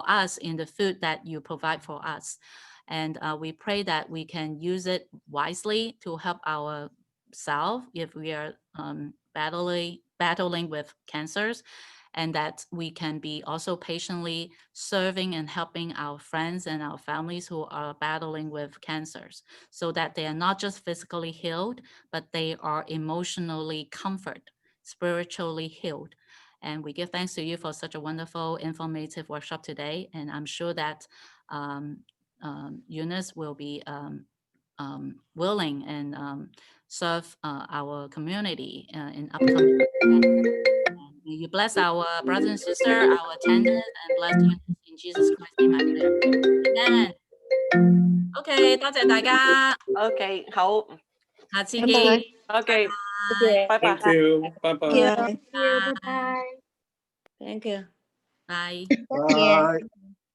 us in the food that you provide for us. And we pray that we can use it wisely to help ourselves if we are battling with cancers, and that we can be also patiently serving and helping our friends and our families who are battling with cancers, so that they are not just physically healed, but they are emotionally comforted, spiritually healed. And we give thanks to you for such a wonderful, informative workshop today. And I'm sure that Eunice will be willing and serve our community in upcoming events. May you bless our brothers and sisters, our attendants, and bless Eunice in Jesus Christ's name. I pray. Amen. OK， 多謝大家， OK， 好，下次見。 OK， 拜拜。 Thank you，拜拜。 Thank you. Bye bye. Thank you. Bye. Bye。